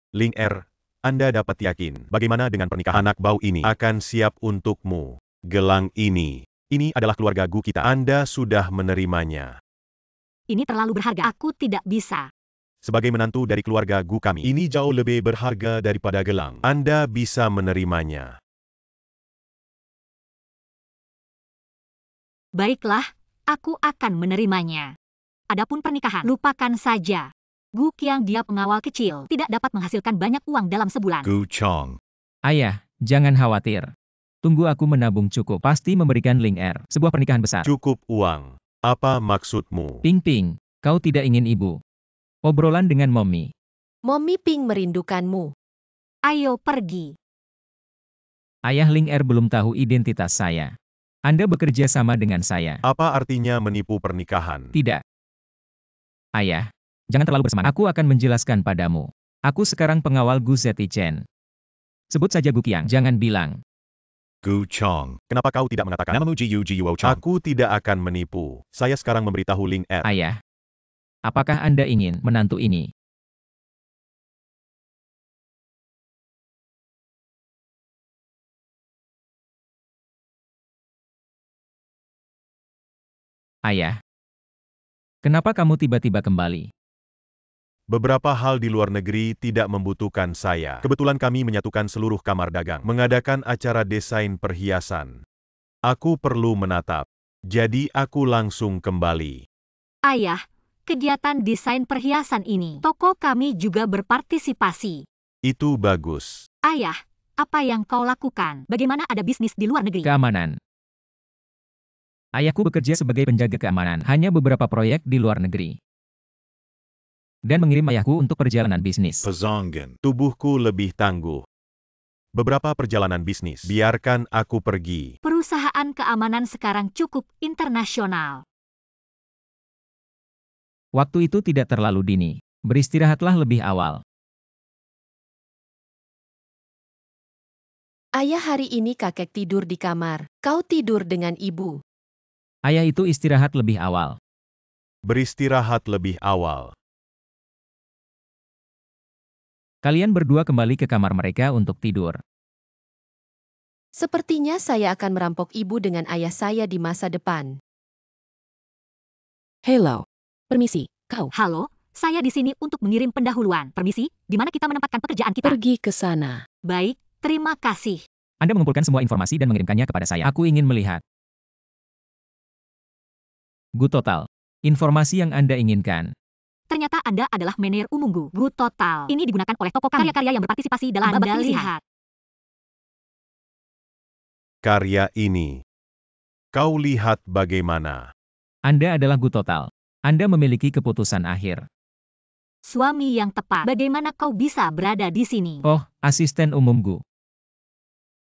Ling Er, Anda dapat yakin. Bagaimana dengan pernikahan anak bau ini? Akan siap untukmu. Gelang ini. Ini adalah keluarga Gu kita. Anda sudah menerimanya. Ini terlalu berharga. Aku tidak bisa. Sebagai menantu dari keluarga Gu kami, ini jauh lebih berharga daripada gelang. Anda bisa menerimanya. Baiklah, aku akan menerimanya. Adapun pernikahan, lupakan saja. Gu Qiang dia pengawal kecil, tidak dapat menghasilkan banyak uang dalam sebulan. Gu Chong. Ayah, jangan khawatir. Tunggu aku menabung cukup. Pasti memberikan Ling Er sebuah pernikahan besar. Cukup uang. Apa maksudmu? Ping Ping, kau tidak ingin ibu. Obrolan dengan Mommy. Mommy Ping merindukanmu. Ayo pergi. Ayah Ling Er belum tahu identitas saya. Anda bekerja sama dengan saya. Apa artinya menipu pernikahan? Tidak. Ayah, jangan terlalu bersemangat. Aku akan menjelaskan padamu. Aku sekarang pengawal Gu Zetichen. Sebut saja Gu Qiang, jangan bilang. Gu Chong. Kenapa kau tidak mengatakan? Namamu Jiu Chong. Aku tidak akan menipu. Saya sekarang memberitahu Ling Er. Ayah, apakah Anda ingin menantu ini? Ayah, kenapa kamu tiba-tiba kembali? Beberapa hal di luar negeri tidak membutuhkan saya. Kebetulan kami menyatukan seluruh kamar dagang, mengadakan acara desain perhiasan. Aku perlu menatap. Jadi aku langsung kembali. Ayah, kegiatan desain perhiasan ini, toko kami juga berpartisipasi. Itu bagus. Ayah, apa yang kau lakukan? Bagaimana ada bisnis di luar negeri? Keamanan. Ayahku bekerja sebagai penjaga keamanan, hanya beberapa proyek di luar negeri. Dan mengirim ayahku untuk perjalanan bisnis. Pazongan. Tubuhku lebih tangguh. Beberapa perjalanan bisnis. Biarkan aku pergi. Perusahaan keamanan sekarang cukup internasional. Waktu itu tidak terlalu dini. Beristirahatlah lebih awal. Ayah, hari ini kakek tidur di kamar. Kau tidur dengan ibu. Ayah itu istirahat lebih awal. Beristirahat lebih awal. Kalian berdua kembali ke kamar mereka untuk tidur. Sepertinya saya akan merampok ibu dengan ayah saya di masa depan. Hello. Permisi, kau. Halo, saya di sini untuk mengirim pendahuluan. Permisi, di mana kita menempatkan pekerjaan kita? Pergi ke sana. Baik, terima kasih. Anda mengumpulkan semua informasi dan mengirimkannya kepada saya. Aku ingin melihat. Gu Total. Informasi yang Anda inginkan. Ternyata Anda adalah manajer umum Gu Total. Ini digunakan oleh toko kami. Karya-karya yang berpartisipasi dalam babak penyisihan. Karya ini. Kau lihat bagaimana. Anda adalah Gu Total. Anda memiliki keputusan akhir. Suami yang tepat. Bagaimana kau bisa berada di sini? Oh, asisten umum Gu.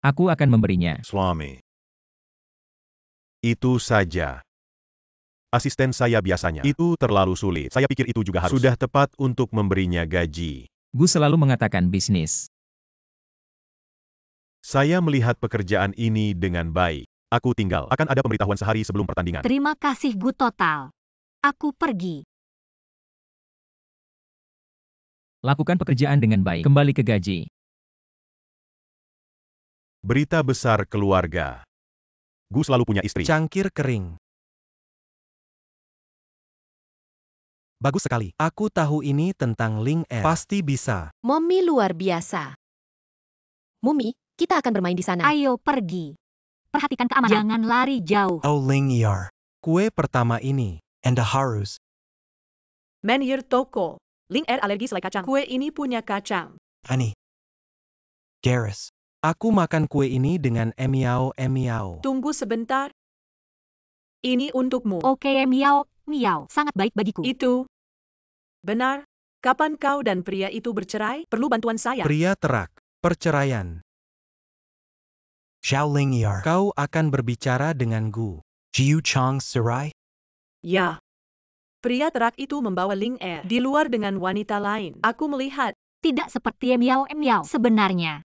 Aku akan memberinya. Swami. Itu saja. Asisten saya biasanya. Itu terlalu sulit. Saya pikir itu juga harus. Sudah tepat untuk memberinya gaji. Gu selalu mengatakan bisnis. Saya melihat pekerjaan ini dengan baik. Aku tinggal. Akan ada pemberitahuan sehari sebelum pertandingan. Terima kasih Gu Total. Aku pergi. Lakukan pekerjaan dengan baik. Kembali ke gaji. Berita besar keluarga. Gu selalu punya istri. Cangkir kering. Bagus sekali. Aku tahu ini tentang Ling Er. Pasti bisa. Mommy luar biasa. Mumi, kita akan bermain di sana. Ayo pergi. Perhatikan keamanan. Jangan lari jauh. Oh Ling Er. Kue pertama ini. Anda harus. Manajer toko. Ling Er alergi selai kacang. Kue ini punya kacang. Ani. Garrus. Aku makan kue ini dengan emiao. Tunggu sebentar. Ini untukmu. Oke, miau, miau. Sangat baik bagiku. Itu. Benar. Kapan kau dan pria itu bercerai? Perlu bantuan saya. Pria terak. Perceraian. Xiao Ling Er. Kau akan berbicara dengan Gu. Jiu Chong Serai. Ya. Pria terak itu membawa Ling Er di luar dengan wanita lain. Aku melihat. Tidak seperti Miao sebenarnya.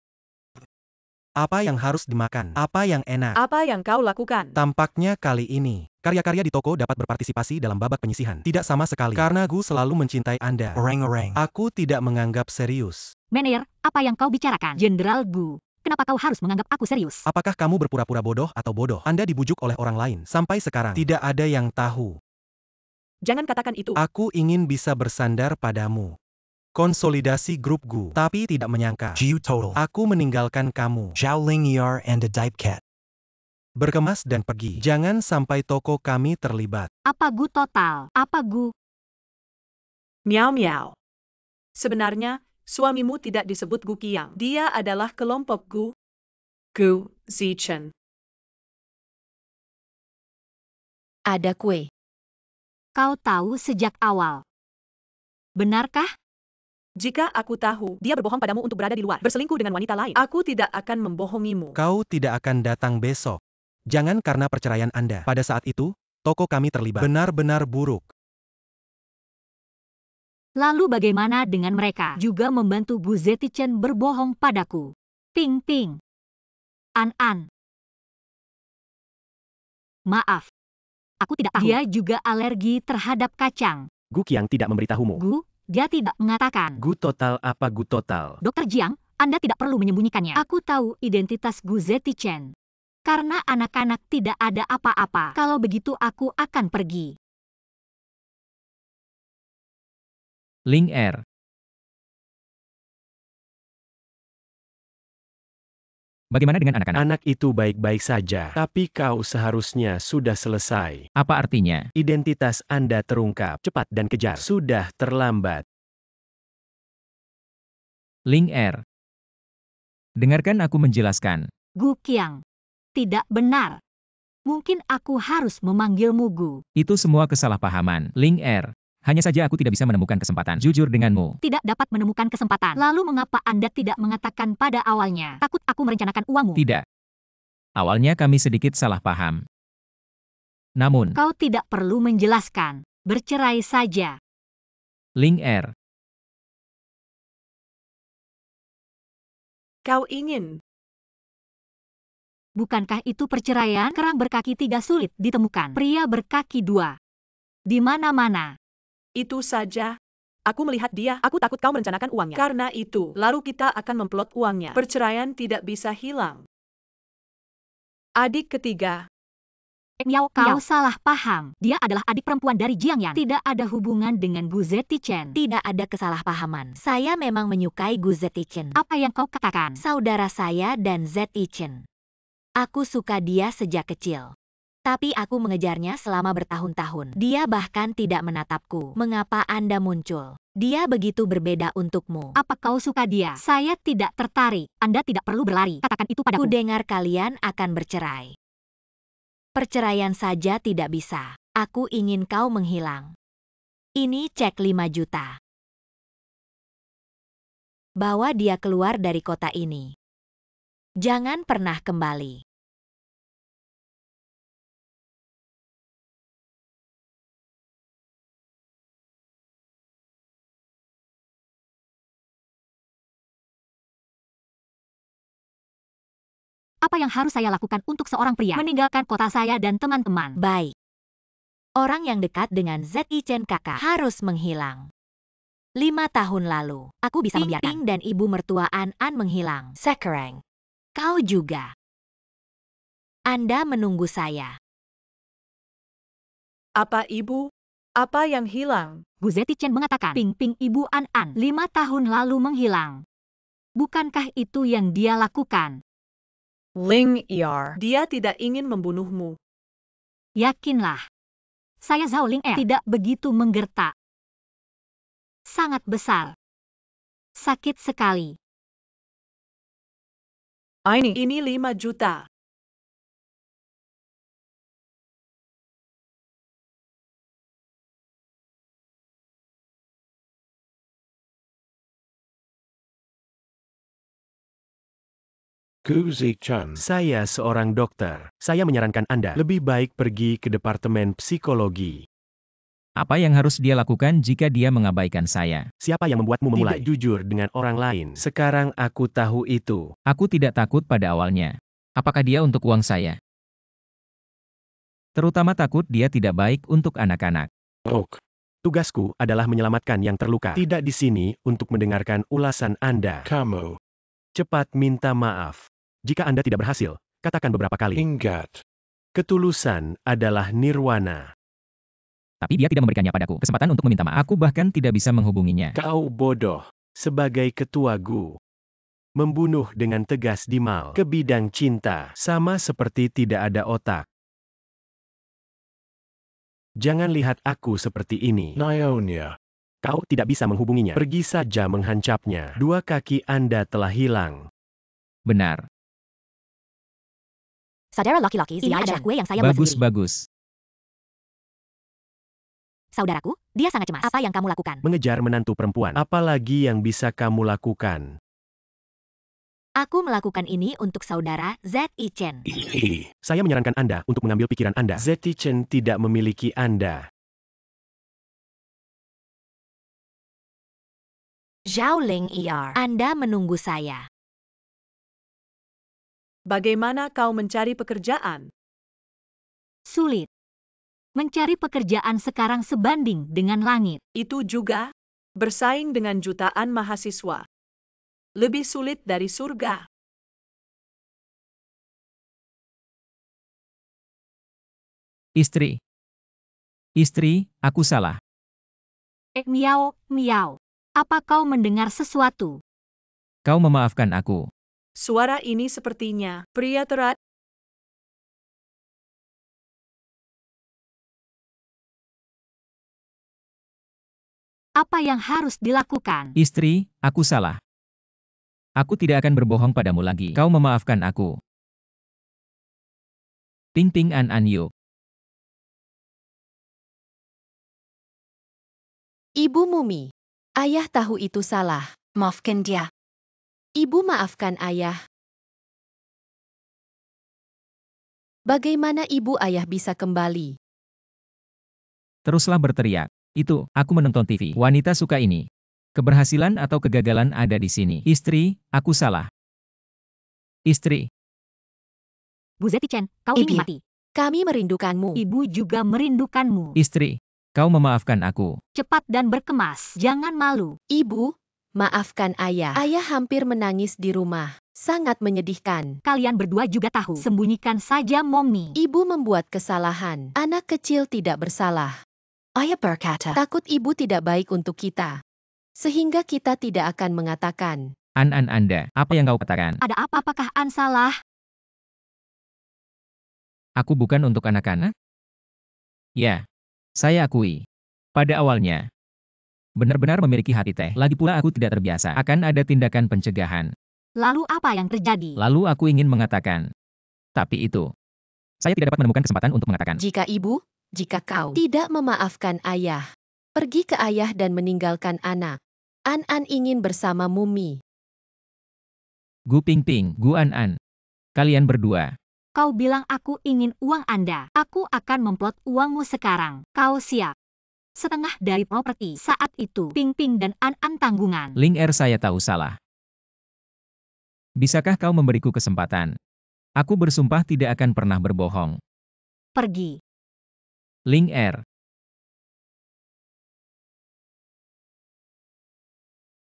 Apa yang harus dimakan? Apa yang enak? Apa yang kau lakukan? Tampaknya kali ini, karya-karya di toko dapat berpartisipasi dalam babak penyisihan. Tidak sama sekali. Karena Gu selalu mencintai Anda. Orang-orang. Aku tidak menganggap serius. Manayer, apa yang kau bicarakan? Jenderal Gu, kenapa kau harus menganggap aku serius? Apakah kamu berpura-pura bodoh atau bodoh? Anda dibujuk oleh orang lain. Sampai sekarang, tidak ada yang tahu. Jangan katakan itu. Aku ingin bisa bersandar padamu. Konsolidasi grup Gu, tapi tidak menyangka. Total. Aku meninggalkan kamu. Zhao Lingyar and a Dive Cat. Berkemas dan pergi. Jangan sampai toko kami terlibat. Apa Gu total? Apa Gu? Miao. Sebenarnya, suamimu tidak disebut Gu Qiang. Dia adalah kelompok Gu Zichen. Ada kue. Kau tahu sejak awal. Benarkah? Jika aku tahu, dia berbohong padamu untuk berada di luar, berselingkuh dengan wanita lain. Aku tidak akan membohongimu. Kau tidak akan datang besok. Jangan karena perceraian Anda. Pada saat itu, toko kami terlibat. Benar-benar buruk. Lalu bagaimana dengan mereka? Juga membantu Gu Zetichen berbohong padaku. Ping. An. Maaf. Aku tidak tahu. Dia juga alergi terhadap kacang. Gu Qiang tidak memberitahumu. Gu, dia tidak mengatakan. Gu total apa Gu total? Dr. Jiang, Anda tidak perlu menyembunyikannya. Aku tahu identitas Gu Zetichen. Karena anak-anak tidak ada apa-apa. Kalau begitu aku akan pergi. Ling Er. Bagaimana dengan anak-anak? Anak itu baik-baik saja, tapi kau seharusnya sudah selesai. Apa artinya? Identitas Anda terungkap, cepat dan kejar. Sudah terlambat. Ling Er. Dengarkan aku menjelaskan. Gu Qiang. Tidak benar. Mungkin aku harus memanggilmu Gu. Itu semua kesalahpahaman. Ling Er. Hanya saja aku tidak bisa menemukan kesempatan jujur denganmu. Tidak dapat menemukan kesempatan. Lalu mengapa Anda tidak mengatakan pada awalnya? Takut aku merencanakan uangmu? Tidak. Awalnya kami sedikit salah paham. Namun, Kau tidak perlu menjelaskan. Bercerai saja. Ling Er. Kau ingin. Bukankah itu perceraian? Kerang berkaki 3 sulit ditemukan. Pria berkaki 2. Di mana-mana. Itu saja. Aku melihat dia. Aku takut kau merencanakan uangnya. Karena itu, lalu kita akan memplot uangnya. Perceraian tidak bisa hilang. Adik ketiga. Miao, kau salah paham. Dia adalah adik perempuan dari Jiang Yan. Tidak ada hubungan dengan Gu Zetichen. Tidak ada kesalahpahaman. Saya memang menyukai Gu Zetichen. Apa yang kau katakan? Saudara saya dan Zetichen. Aku suka dia sejak kecil. Tapi aku mengejarnya selama bertahun-tahun. Dia bahkan tidak menatapku. Mengapa Anda muncul? Dia begitu berbeda untukmu. Apa kau suka dia? Saya tidak tertarik. Anda tidak perlu berlari. Katakan itu padaku. Ku dengar kalian akan bercerai. Perceraian saja tidak bisa. Aku ingin kau menghilang. Ini cek 5 juta. Bawa dia keluar dari kota ini. Jangan pernah kembali. Apa yang harus saya lakukan untuk seorang pria meninggalkan kota saya dan teman-teman? Baik. Orang yang dekat dengan Zetichen kakak harus menghilang. 5 tahun lalu, aku bisa membiarkan Ping dan ibu mertua An menghilang. Sekarang, kau juga. Anda menunggu saya. Apa ibu? Apa yang hilang? Gu Zetichen mengatakan Ping ibu An 5 tahun lalu menghilang. Bukankah itu yang dia lakukan? Ling Er. Dia tidak ingin membunuhmu. Yakinlah. Saya Zhao Ling Er tidak begitu menggertak. Sangat besar. Sakit sekali. Ini 5 juta. Gu Zichen. Saya seorang dokter. Saya menyarankan Anda lebih baik pergi ke departemen psikologi. Apa yang harus dia lakukan jika dia mengabaikan saya? Siapa yang membuatmu memulai jujur dengan orang lain? Sekarang aku tahu itu. Aku tidak takut pada awalnya. Apakah dia untuk uang saya? Terutama takut dia tidak baik untuk anak-anak. Oak. Tugasku adalah menyelamatkan yang terluka. Tidak di sini untuk mendengarkan ulasan Anda. Kamu. Cepat minta maaf. Jika Anda tidak berhasil, katakan beberapa kali. Ingat. Ketulusan adalah nirwana. Tapi dia tidak memberikannya padaku kesempatan untuk meminta maaf. Aku bahkan tidak bisa menghubunginya. Kau bodoh. Sebagai ketua GU. Membunuh dengan tegas di mal ke bidang cinta. Sama seperti tidak ada otak. Jangan lihat aku seperti ini. Nyonya. Kau tidak bisa menghubunginya. Pergi saja menghancapnya. Dua kaki Anda telah hilang. Benar. Saudara laki-laki, ini adalah kue yang saya buat sendiri. Bagus. Saudaraku, dia sangat cemas. Apa yang kamu lakukan? Mengejar menantu perempuan. Apalagi yang bisa kamu lakukan? Aku melakukan ini untuk saudara Z.I. Chen. Saya menyarankan Anda untuk mengambil pikiran Anda. Z.I. Chen tidak memiliki Anda. Zhao Ling Er, Anda menunggu saya. Bagaimana kau mencari pekerjaan? Sulit. Mencari pekerjaan sekarang sebanding dengan langit. Itu juga bersaing dengan jutaan mahasiswa. Lebih sulit dari surga. Istri, aku salah. Miao. Apa kau mendengar sesuatu? Kau memaafkan aku. Suara ini sepertinya pria terat. Apa yang harus dilakukan? Istri, aku salah. Aku tidak akan berbohong padamu lagi. Kau memaafkan aku. Ping an yu. Ibu Mumi. Ayah tahu itu salah. Maafkan dia. Ibu maafkan ayah. Bagaimana ibu ayah bisa kembali? Teruslah berteriak. Itu, aku menonton TV. Wanita suka ini. Keberhasilan atau kegagalan ada di sini. Istri, aku salah. Istri. Bu Z.I. Chen, kau ingin mati. Kami merindukanmu. Ibu juga merindukanmu. Istri, kau memaafkan aku. Cepat dan berkemas. Jangan malu. Ibu, maafkan ayah. Ayah hampir menangis di rumah. Sangat menyedihkan. Kalian berdua juga tahu. Sembunyikan saja Mommy. Ibu membuat kesalahan. Anak kecil tidak bersalah. Ayah berkata, takut ibu tidak baik untuk kita. Sehingga kita tidak akan mengatakan. Anda, apa yang kau katakan? Ada apa? Apakah An salah? Aku bukan untuk anak-anak? Ya, saya akui. Pada awalnya, benar-benar memiliki hati teh. Lagi pula aku tidak terbiasa. Akan ada tindakan pencegahan. Lalu apa yang terjadi? Lalu aku ingin mengatakan. Tapi itu. Saya tidak dapat menemukan kesempatan untuk mengatakan. Jika kau tidak memaafkan ayah, pergi ke ayah dan meninggalkan anak. An ingin bersama Mumi. Gu Ping, Gu An. Kalian berdua. Kau bilang aku ingin uang Anda. Aku akan memplot uangmu sekarang. Kau siap? Setengah dari properti. Saat itu, Ping dan An tanggungan. Ling Er, saya tahu salah. Bisakah kau memberiku kesempatan? Aku bersumpah tidak akan pernah berbohong. Pergi. Ling Er.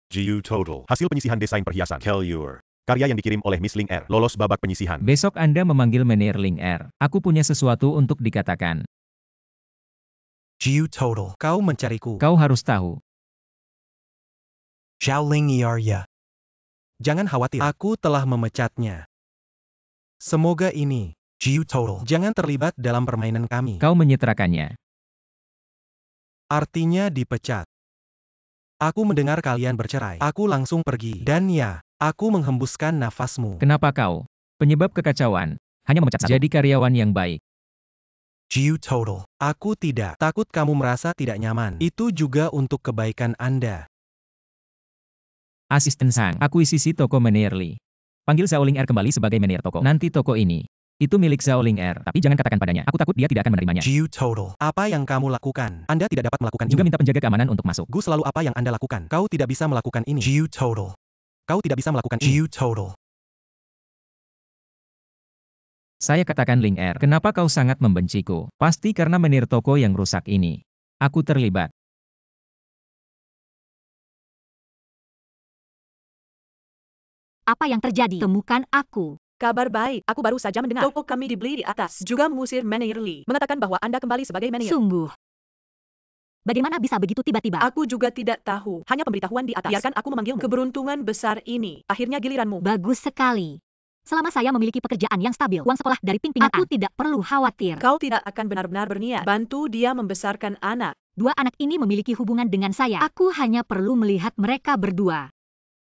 GU Total. Hasil penyisihan desain perhiasan. Kellure. Karya yang dikirim oleh Miss Ling Er. Lolos babak penyisihan. Besok Anda memanggil Menir Ling Er. Aku punya sesuatu untuk dikatakan. GU Total. Kau mencariku. Kau harus tahu. Zhao Ling Er ya. Jangan khawatir. Aku telah memecatnya. Semoga ini. GU Total. Jangan terlibat dalam permainan kami. Kau menyetarakannya. Artinya dipecat. Aku mendengar kalian bercerai. Aku langsung pergi. Dan ya, aku menghembuskan nafasmu. Kenapa kau? Penyebab kekacauan. Hanya memecat satu. Jadi karyawan yang baik. GU Total. Aku tidak takut kamu merasa tidak nyaman. Itu juga untuk kebaikan Anda. Asisten Sang. Akuisisi toko Menir Li. Panggil Zhao Ling Er kembali sebagai manajer toko. Nanti toko ini Itu milik Zhao Ling'er, tapi jangan katakan padanya. Aku takut dia tidak akan menerimanya. Jiu total. Apa yang kamu lakukan? Anda tidak dapat melakukan Juga ini. minta penjaga keamanan untuk masuk. Gu selalu apa yang Anda lakukan? Kau tidak bisa melakukan ini. Jiu total. Kau tidak bisa melakukan ini. Jiu total. Saya katakan Ling'er, kenapa kau sangat membenciku? Pasti karena menir toko yang rusak ini. Aku terlibat. Apa yang terjadi? Temukan aku. Kabar baik, aku baru saja mendengar. Toko kami dibeli di atas. Juga mengusir manajer Lee. Mengatakan bahwa Anda kembali sebagai manajer. Sungguh. Bagaimana bisa begitu tiba-tiba? Aku juga tidak tahu. Hanya pemberitahuan di atas. Biarkan aku memanggilmu. Keberuntungan besar ini. Akhirnya giliranmu. Bagus sekali. Selama saya memiliki pekerjaan yang stabil, uang sekolah dari Ping Ping, aku tidak perlu khawatir. Kau tidak akan benar-benar berniat. Bantu dia membesarkan anak. Dua anak ini memiliki hubungan dengan saya. Aku hanya perlu melihat mereka berdua.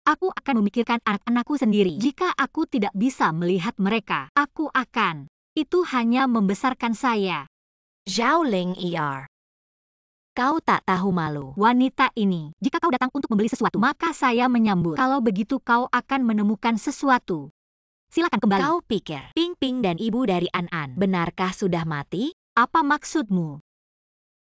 Aku akan memikirkan anak-anakku sendiri. Jika aku tidak bisa melihat mereka, aku akan. Itu hanya membesarkan saya. Zhao Ling'er. Kau tak tahu malu. Wanita ini, jika kau datang untuk membeli sesuatu, maka saya menyambut. Kalau begitu kau akan menemukan sesuatu. Silakan kembali. Kau pikir Ping Ping dan ibu dari An benarkah sudah mati? Apa maksudmu?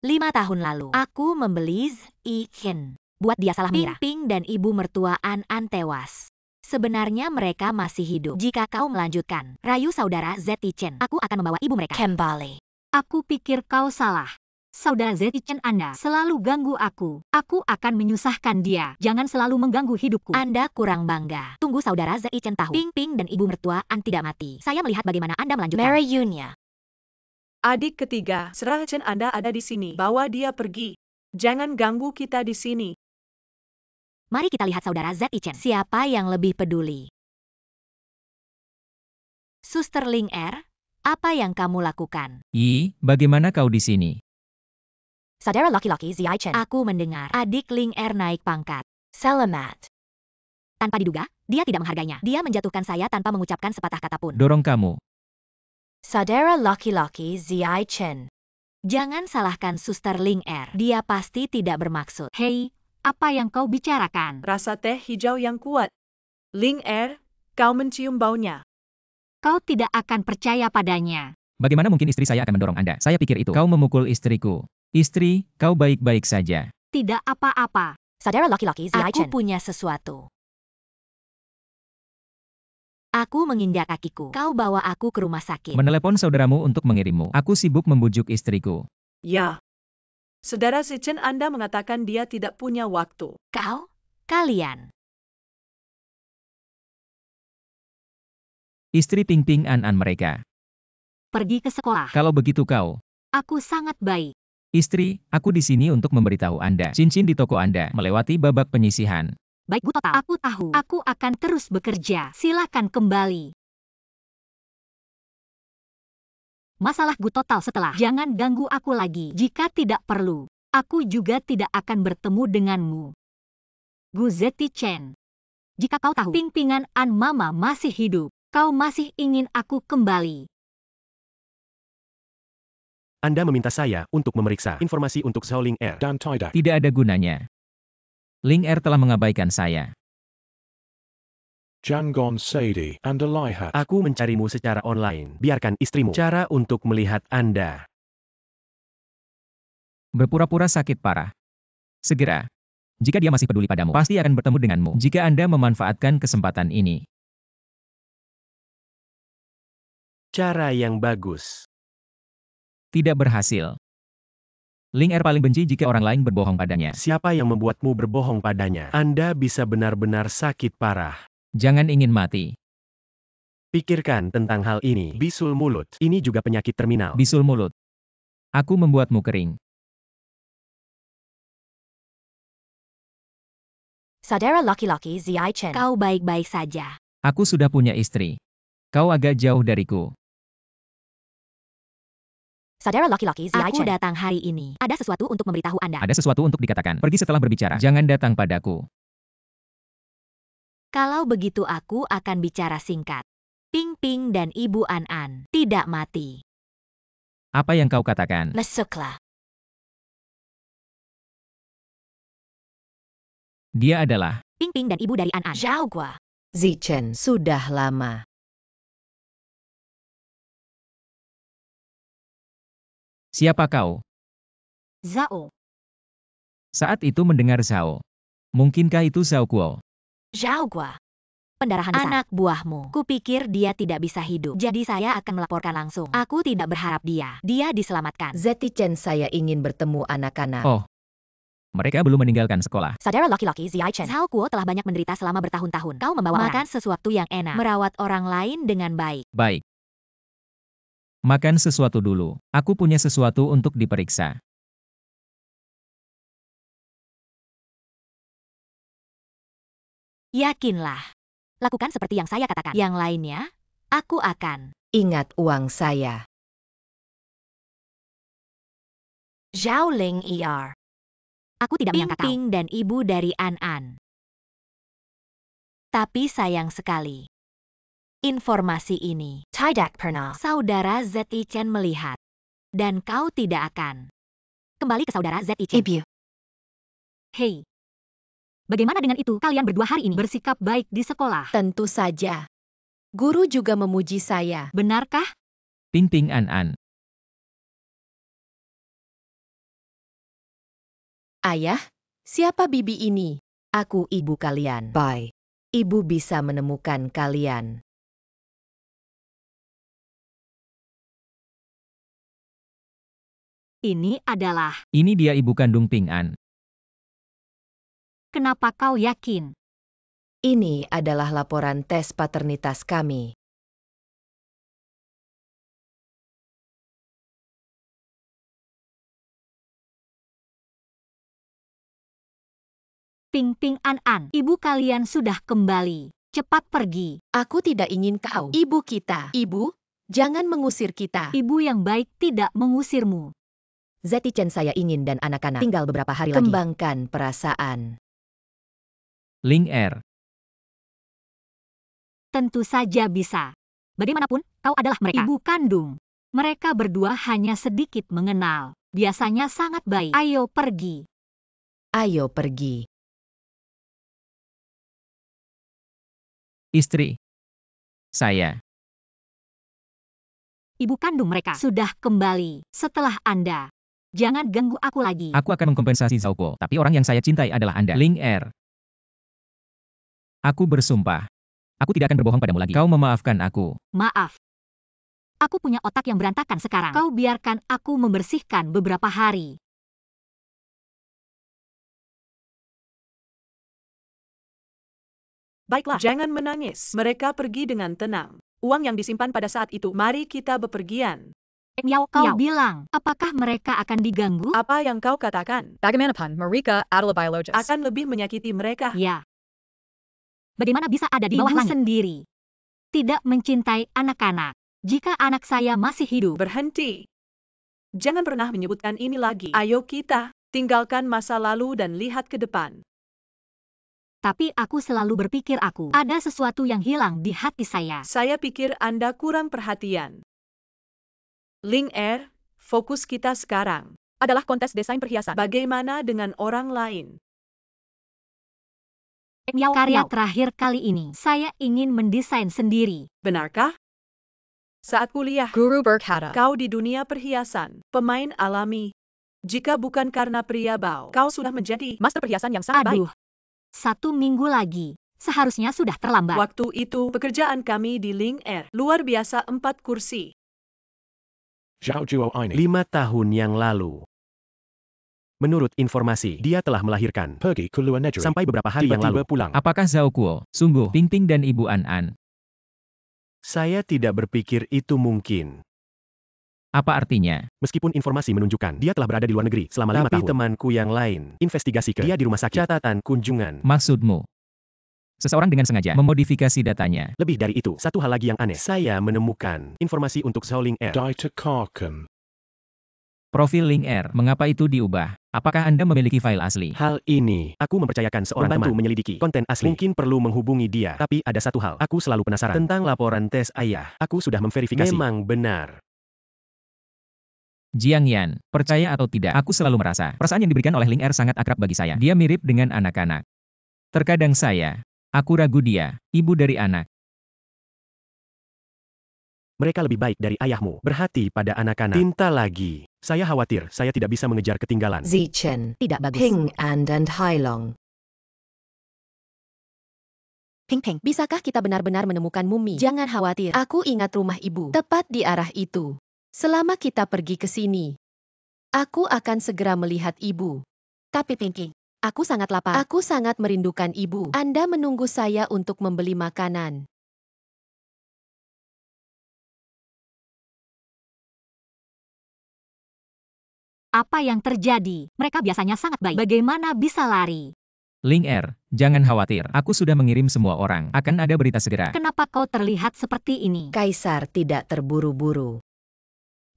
5 tahun lalu, aku membeli Zichen. Buat dia salah Ping mengira. Ping dan ibu mertua An tewas. Sebenarnya mereka masih hidup. Jika kau melanjutkan, rayu saudara Zetichen, aku akan membawa ibu mereka kembali. Aku pikir kau salah. Saudara Zetichen Anda selalu ganggu aku. Aku akan menyusahkan dia. Jangan selalu mengganggu hidupku. Anda kurang bangga. Tunggu saudara Zetichen tahu. Ping Ping dan ibu mertua An tidak mati. Saya melihat bagaimana Anda melanjutkan. Mary Yunya. Adik ketiga, Serachen Anda ada di sini. Bawa dia pergi. Jangan ganggu kita di sini. Mari kita lihat saudara Zetichen. Siapa yang lebih peduli? Suster Ling'er, apa yang kamu lakukan? Bagaimana kau di sini? Saudara laki-laki Zichen. Aku mendengar adik Ling'er naik pangkat. Selamat. Tanpa diduga, dia tidak menghargainya. Dia menjatuhkan saya tanpa mengucapkan sepatah kata pun. Dorong kamu. Saudara laki-laki Zichen. Jangan salahkan Suster Ling'er. Dia pasti tidak bermaksud. Hei, apa yang kau bicarakan? Rasa teh hijau yang kuat. Ling'er, kau mencium baunya. Kau tidak akan percaya padanya. Bagaimana mungkin istri saya akan mendorong Anda? Saya pikir itu. Kau memukul istriku. Istri, kau baik-baik saja. Tidak apa-apa. Saudara laki-laki Zichen. Aku punya sesuatu. Aku menginjak kakiku. Kau bawa aku ke rumah sakit. Menelepon saudaramu untuk mengirimmu. Aku sibuk membujuk istriku. Ya. Saudara Zichen Anda mengatakan dia tidak punya waktu. Kalian. Istri Ping Ping An mereka. Pergi ke sekolah. Kalau begitu kau. Aku sangat baik. Istri, aku di sini untuk memberitahu Anda. Cincin di toko Anda melewati babak penyisihan. Baik Bu Total. Aku tahu. Aku akan terus bekerja. Silakan kembali. Masalah Gu Total setelah. Jangan ganggu aku lagi. Jika tidak perlu, aku juga tidak akan bertemu denganmu. Gu Zetichen. Jika kau tahu Ping Pingan An Mama masih hidup, kau masih ingin aku kembali. Anda meminta saya untuk memeriksa informasi untuk Zhao Ling'er dan Tidak. Tidak ada gunanya. Ling'er telah mengabaikan saya. Jangon Sadie and Eliha. Aku mencarimu secara online. Biarkan istrimu. Cara untuk melihat Anda. Berpura-pura sakit parah. Segera. Jika dia masih peduli padamu, pasti akan bertemu denganmu. Jika Anda memanfaatkan kesempatan ini. Cara yang bagus. Tidak berhasil. Ling'er paling benci jika orang lain berbohong padanya. Siapa yang membuatmu berbohong padanya? Anda bisa benar-benar sakit parah. Jangan ingin mati. Pikirkan tentang hal ini. Bisul mulut. Ini juga penyakit terminal. Bisul mulut. Aku membuatmu kering. Saudara laki-laki Zichen. Kau baik-baik saja. Aku sudah punya istri. Kau agak jauh dariku. Saudara laki-laki Zichen. Aku datang hari ini. Ada sesuatu untuk memberitahu Anda. Ada sesuatu untuk dikatakan. Pergi setelah berbicara. Jangan datang padaku. Kalau begitu aku akan bicara singkat. Ping Ping dan Ibu An tidak mati. Apa yang kau katakan? Masuklah. Dia adalah Ping Ping dan ibu dari An. Zhao Gua. Zichen sudah lama. Siapa kau? Zhao. Saat itu mendengar Zhao. Mungkinkah itu Zhao Guo? Zhao Guo. Pendarahan besar. Anak buahmu. Kupikir dia tidak bisa hidup. Jadi saya akan melaporkan langsung. Aku tidak berharap dia diselamatkan. Zetichen, saya ingin bertemu anak-anak. Oh. Mereka belum meninggalkan sekolah. Saudara laki-laki Ziaichen. Zhao Guo telah banyak menderita selama bertahun-tahun. Kau membawa makan sesuatu yang enak. Merawat orang lain dengan baik. Baik. Makan sesuatu dulu. Aku punya sesuatu untuk diperiksa. Yakinlah. Lakukan seperti yang saya katakan. Yang lainnya, aku akan. Ingat uang saya. Zhao Ling Er. Aku tidak menyangka kau. Ping dan ibu dari An. Tapi sayang sekali. Informasi ini tidak pernah saudara Zetichen melihat. Dan kau tidak akan. Kembali ke saudara Zetichen. Ibu. Hei. Bagaimana dengan itu? Kalian berdua hari ini bersikap baik di sekolah. Tentu saja. Guru juga memuji saya. Benarkah? Ping An. Ayah, siapa bibi ini? Aku ibu kalian. Bye. Ibu bisa menemukan kalian. Ini adalah. Ini dia ibu kandung Ping An. Kenapa kau yakin? Ini adalah laporan tes paternitas kami. Ping An, ibu kalian sudah kembali. Cepat pergi. Aku tidak ingin kau. Ibu kita. Ibu, jangan mengusir kita. Ibu yang baik tidak mengusirmu. Zetichen, saya ingin dan anak-anak tinggal beberapa hari lagi. Kembangkan perasaan. Ling Er. Tentu saja bisa. Bagaimanapun, kau adalah mereka. Ibu kandung. Mereka berdua hanya sedikit mengenal. Biasanya sangat baik. Ayo pergi. Ayo pergi. Istri. Saya. Ibu kandung mereka sudah kembali setelah Anda. Jangan ganggu aku lagi. Aku akan mengkompensasi Zhao Guo, tapi orang yang saya cintai adalah Anda. Ling Er. Aku bersumpah. Aku tidak akan berbohong padamu lagi. Kau memaafkan aku. Maaf. Aku punya otak yang berantakan sekarang. Kau biarkan aku membersihkan beberapa hari. Baiklah, jangan menangis. Mereka pergi dengan tenang. Uang yang disimpan pada saat itu, mari kita bepergian. Kau bilang, apakah mereka akan diganggu? Apa yang kau katakan? Bagaimanapun, mereka adalah biologis. Akan lebih menyakiti mereka. Ya. Bagaimana bisa ada di bawah langit sendiri? Tidak mencintai anak-anak. Jika anak saya masih hidup. Berhenti. Jangan pernah menyebutkan ini lagi. Ayo kita tinggalkan masa lalu dan lihat ke depan. Tapi aku selalu berpikir ada sesuatu yang hilang di hati saya. Saya pikir Anda kurang perhatian. Ling Er, fokus kita sekarang adalah kontes desain perhiasan. Bagaimana dengan orang lain? Karya terakhir kali ini, saya ingin mendesain sendiri. Benarkah? Saat kuliah, Guru berkata, kau di dunia perhiasan, pemain alami. Jika bukan karena pria bau, kau sudah menjadi master perhiasan yang sangat baik. 1 minggu lagi, seharusnya sudah terlambat. Waktu itu, pekerjaan kami di Ling Er, luar biasa 4 kursi. Zhao Juo ini 5 tahun yang lalu. Menurut informasi, dia telah melahirkan. pergi ke luar negeri. Sampai beberapa hari yang lalu. Tiba-tiba pulang. Apakah Zhao Guo, sungguh, Ping dan ibu An? Saya tidak berpikir itu mungkin. Apa artinya? Meskipun informasi menunjukkan dia telah berada di luar negeri selama 5 tahun. Tapi temanku yang lain, investigasi ke dia di rumah sakit. Catatan kunjungan. Maksudmu? Seseorang dengan sengaja memodifikasi datanya. Lebih dari itu, satu hal lagi yang aneh. Saya menemukan informasi untuk Zhao Ling Er. Dieter Karken. Profil Ling Er, mengapa itu diubah? Apakah Anda memiliki file asli? Hal ini, aku mempercayakan seorang teman menyelidiki konten asli. Mungkin perlu menghubungi dia. Tapi ada satu hal, aku selalu penasaran tentang laporan tes ayah. Aku sudah memverifikasi. Memang benar. Jiang Yan, percaya atau tidak, aku selalu merasa perasaan yang diberikan oleh Ling Er sangat akrab bagi saya. Dia mirip dengan anak-anak. Terkadang aku ragu dia, ibu dari anak. Mereka lebih baik dari ayahmu. Berhati pada anak-anak. Tinta lagi. Saya khawatir saya tidak bisa mengejar ketinggalan. Zichen. Tidak bagus. Ping and Hailong. Ping Ping, bisakah kita benar-benar menemukan mumi? Jangan khawatir, aku ingat rumah ibu. Tepat di arah itu. Selama kita pergi ke sini, aku akan segera melihat ibu. Tapi Ping Ping, aku sangat lapar. Aku sangat merindukan ibu. Anda menunggu saya untuk membeli makanan. Apa yang terjadi? Mereka biasanya sangat baik. Bagaimana bisa lari? Ling Er, jangan khawatir. Aku sudah mengirim semua orang. Akan ada berita segera. Kenapa kau terlihat seperti ini? Kaisar tidak terburu-buru.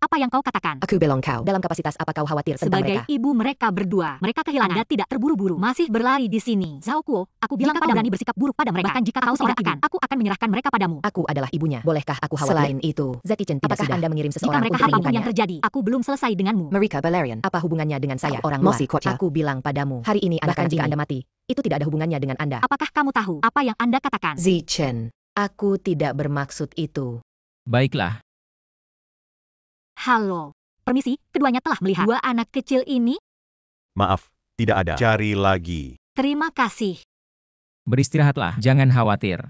Apa yang kau katakan? Aku bilang kau, dalam kapasitas apa kau khawatir tentang Sebagai mereka? ibu mereka berdua, mereka kehilangan. Anda tidak terburu-buru, masih berlari di sini. Zhao Kuo, aku bilang Jika kau padamu, berani bersikap buruk pada mereka. Bahkan jika kau seorang ibu, aku akan menyerahkan mereka padamu. Aku adalah ibunya. Bolehkah aku khawatir? Selain itu, Zetichen tidak Apakah sudah Anda mengirim Jika seseorang mereka untuk apapun yang menemukannya? terjadi, aku belum selesai denganmu. Marika Valerian, apa hubungannya dengan saya? Orang luar. Aku bilang padamu, hari ini bahkan jika Anda mati, itu tidak ada hubungannya dengan Anda. Apakah kamu tahu apa yang Anda katakan? Zichen, aku tidak bermaksud itu. Baiklah. Halo. Permisi, keduanya telah melihat dua anak kecil ini. Maaf, tidak ada. Cari lagi. Terima kasih. Beristirahatlah, jangan khawatir.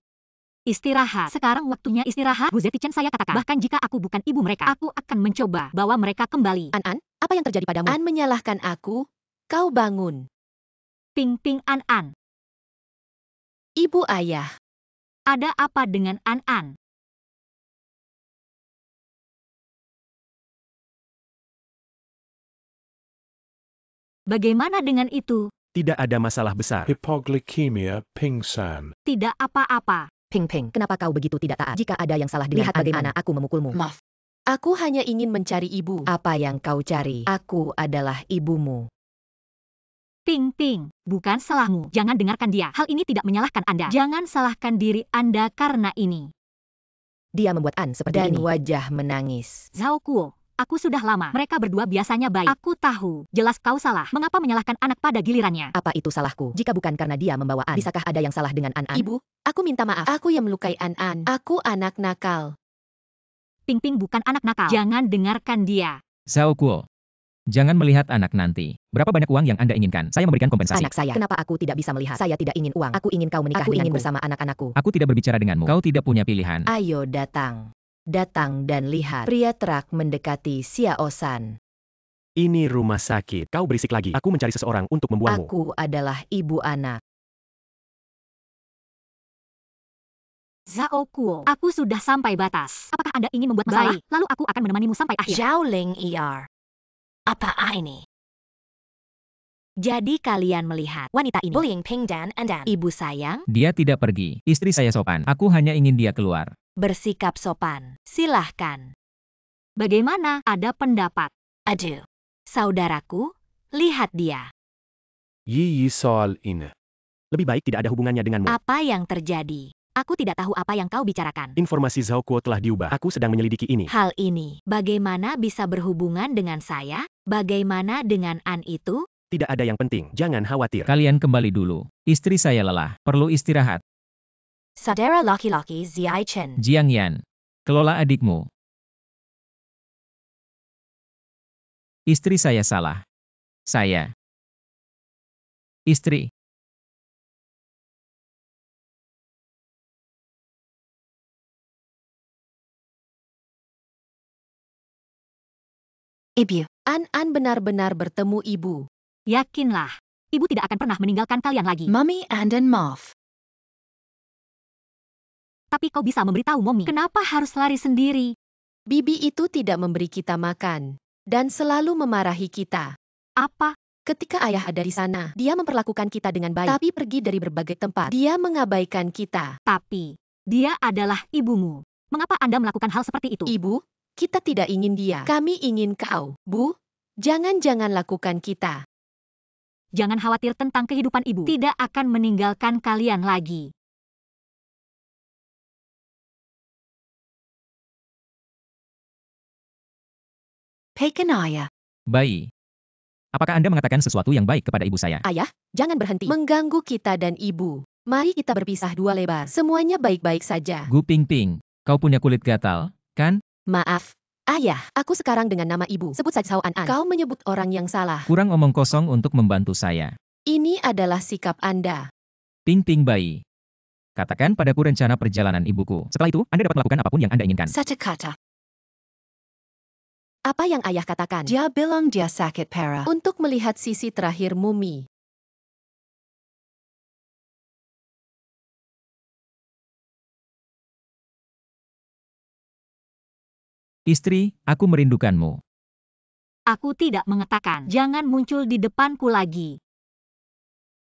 Istirahat. Sekarang waktunya istirahat. Bu Zetichen, saya katakan. Bahkan jika aku bukan ibu mereka, aku akan mencoba bawa mereka kembali. An, apa yang terjadi padamu? An menyalahkan aku. Kau bangun. Ping Ping An. Ibu ayah. Ada apa dengan An? Bagaimana dengan itu? Tidak ada masalah besar. Hypoglycemia, pingsan. Tidak apa-apa. Ping Ping, kenapa kau begitu tidak taat? Jika ada yang salah dengan Lihat bagaimana aku memukulmu. Maaf. Aku hanya ingin mencari ibu. Apa yang kau cari? Aku adalah ibumu. Ping Ping, bukan salahmu. Jangan dengarkan dia. Hal ini tidak menyalahkan Anda. Jangan salahkan diri Anda karena ini. Dia membuat An seperti Dan ini. Wajah menangis. Zhao Kuo, aku sudah lama. Mereka berdua biasanya baik. Aku tahu. Jelas kau salah. Mengapa menyalahkan anak pada gilirannya? Apa itu salahku? Jika bukan karena dia membawa An, bisakah ada yang salah dengan An? Ibu, aku minta maaf. Aku yang melukai An. Aku anak nakal. Ping Ping bukan anak nakal. Jangan dengarkan dia. Zhao Kuo, jangan melihat anak nanti. Berapa banyak uang yang Anda inginkan? Saya memberikan kompensasi. Anak saya. Kenapa aku tidak bisa melihat? Saya tidak ingin uang. Aku ingin kau menikah denganku. Aku ingin bersama anak-anakku. Aku tidak berbicara denganmu. Kau tidak punya pilihan. Ayo datang. Datang dan lihat. Pria truk mendekati Xiaosan. Ini rumah sakit. Kau berisik lagi. Aku mencari seseorang untuk membuangmu. Aku adalah ibu anak. Zhao Kuo, aku sudah sampai batas. Apakah Anda ingin membuat masalah? Baik, lalu aku akan menemanimu sampai akhir. Zhao Ling Er. Apa ini? Jadi kalian melihat wanita ini bullying Ping Dan. Ibu sayang, Dia tidak pergi. Istri saya sopan. Aku hanya ingin dia keluar. bersikap sopan. Silahkan. Bagaimana? Ada pendapat. Aduh. Saudaraku, lihat dia. Yi soal ini. Lebih baik tidak ada hubungannya denganmu. Apa yang terjadi? Aku tidak tahu apa yang kau bicarakan. Informasi Zhao Kuo telah diubah. Aku sedang menyelidiki ini. Hal ini, bagaimana bisa berhubungan dengan saya? Bagaimana dengan An itu? Tidak ada yang penting. Jangan khawatir. Kalian kembali dulu. Istri saya lelah. Perlu istirahat. Saudara laki-laki Zichen. Jiang Yan, kelola adikmu. Istri saya salah. Saya. Istri. Ibu, An benar-benar bertemu ibu. Yakinlah, ibu tidak akan pernah meninggalkan kalian lagi. Mommy and Mom. Tapi kau bisa memberitahu Mommy, kenapa harus lari sendiri? Bibi itu tidak memberi kita makan. Dan selalu memarahi kita. Apa? Ketika ayah ada di sana, dia memperlakukan kita dengan baik. Tapi pergi dari berbagai tempat. Dia mengabaikan kita. Tapi, dia adalah ibumu. Mengapa Anda melakukan hal seperti itu? Ibu, kita tidak ingin dia. Kami ingin kau. Bu, jangan lakukan kita. Jangan khawatir tentang kehidupan ibu. Tidak akan meninggalkan kalian lagi. Pekan ayah. Bayi. Apakah Anda mengatakan sesuatu yang baik kepada ibu saya? Ayah, jangan berhenti. Mengganggu kita dan ibu. Mari kita berpisah dua lebar. Semuanya baik-baik saja. Gu Ping Ping, kau punya kulit gatal? Kan? Maaf, ayah, aku sekarang dengan nama ibu. Sebut saja Sao An. Kau menyebut orang yang salah. Kurang omong kosong untuk membantu saya. Ini adalah sikap Anda. Ping-ping bayi. Katakan padaku rencana perjalanan ibuku. Setelah itu, Anda dapat melakukan apapun yang Anda inginkan. Satu kata. Apa yang ayah katakan? Dia bilang dia sakit parah. Untuk melihat sisi terakhir mumi. Istri, aku merindukanmu. Aku tidak mengatakan, jangan muncul di depanku lagi.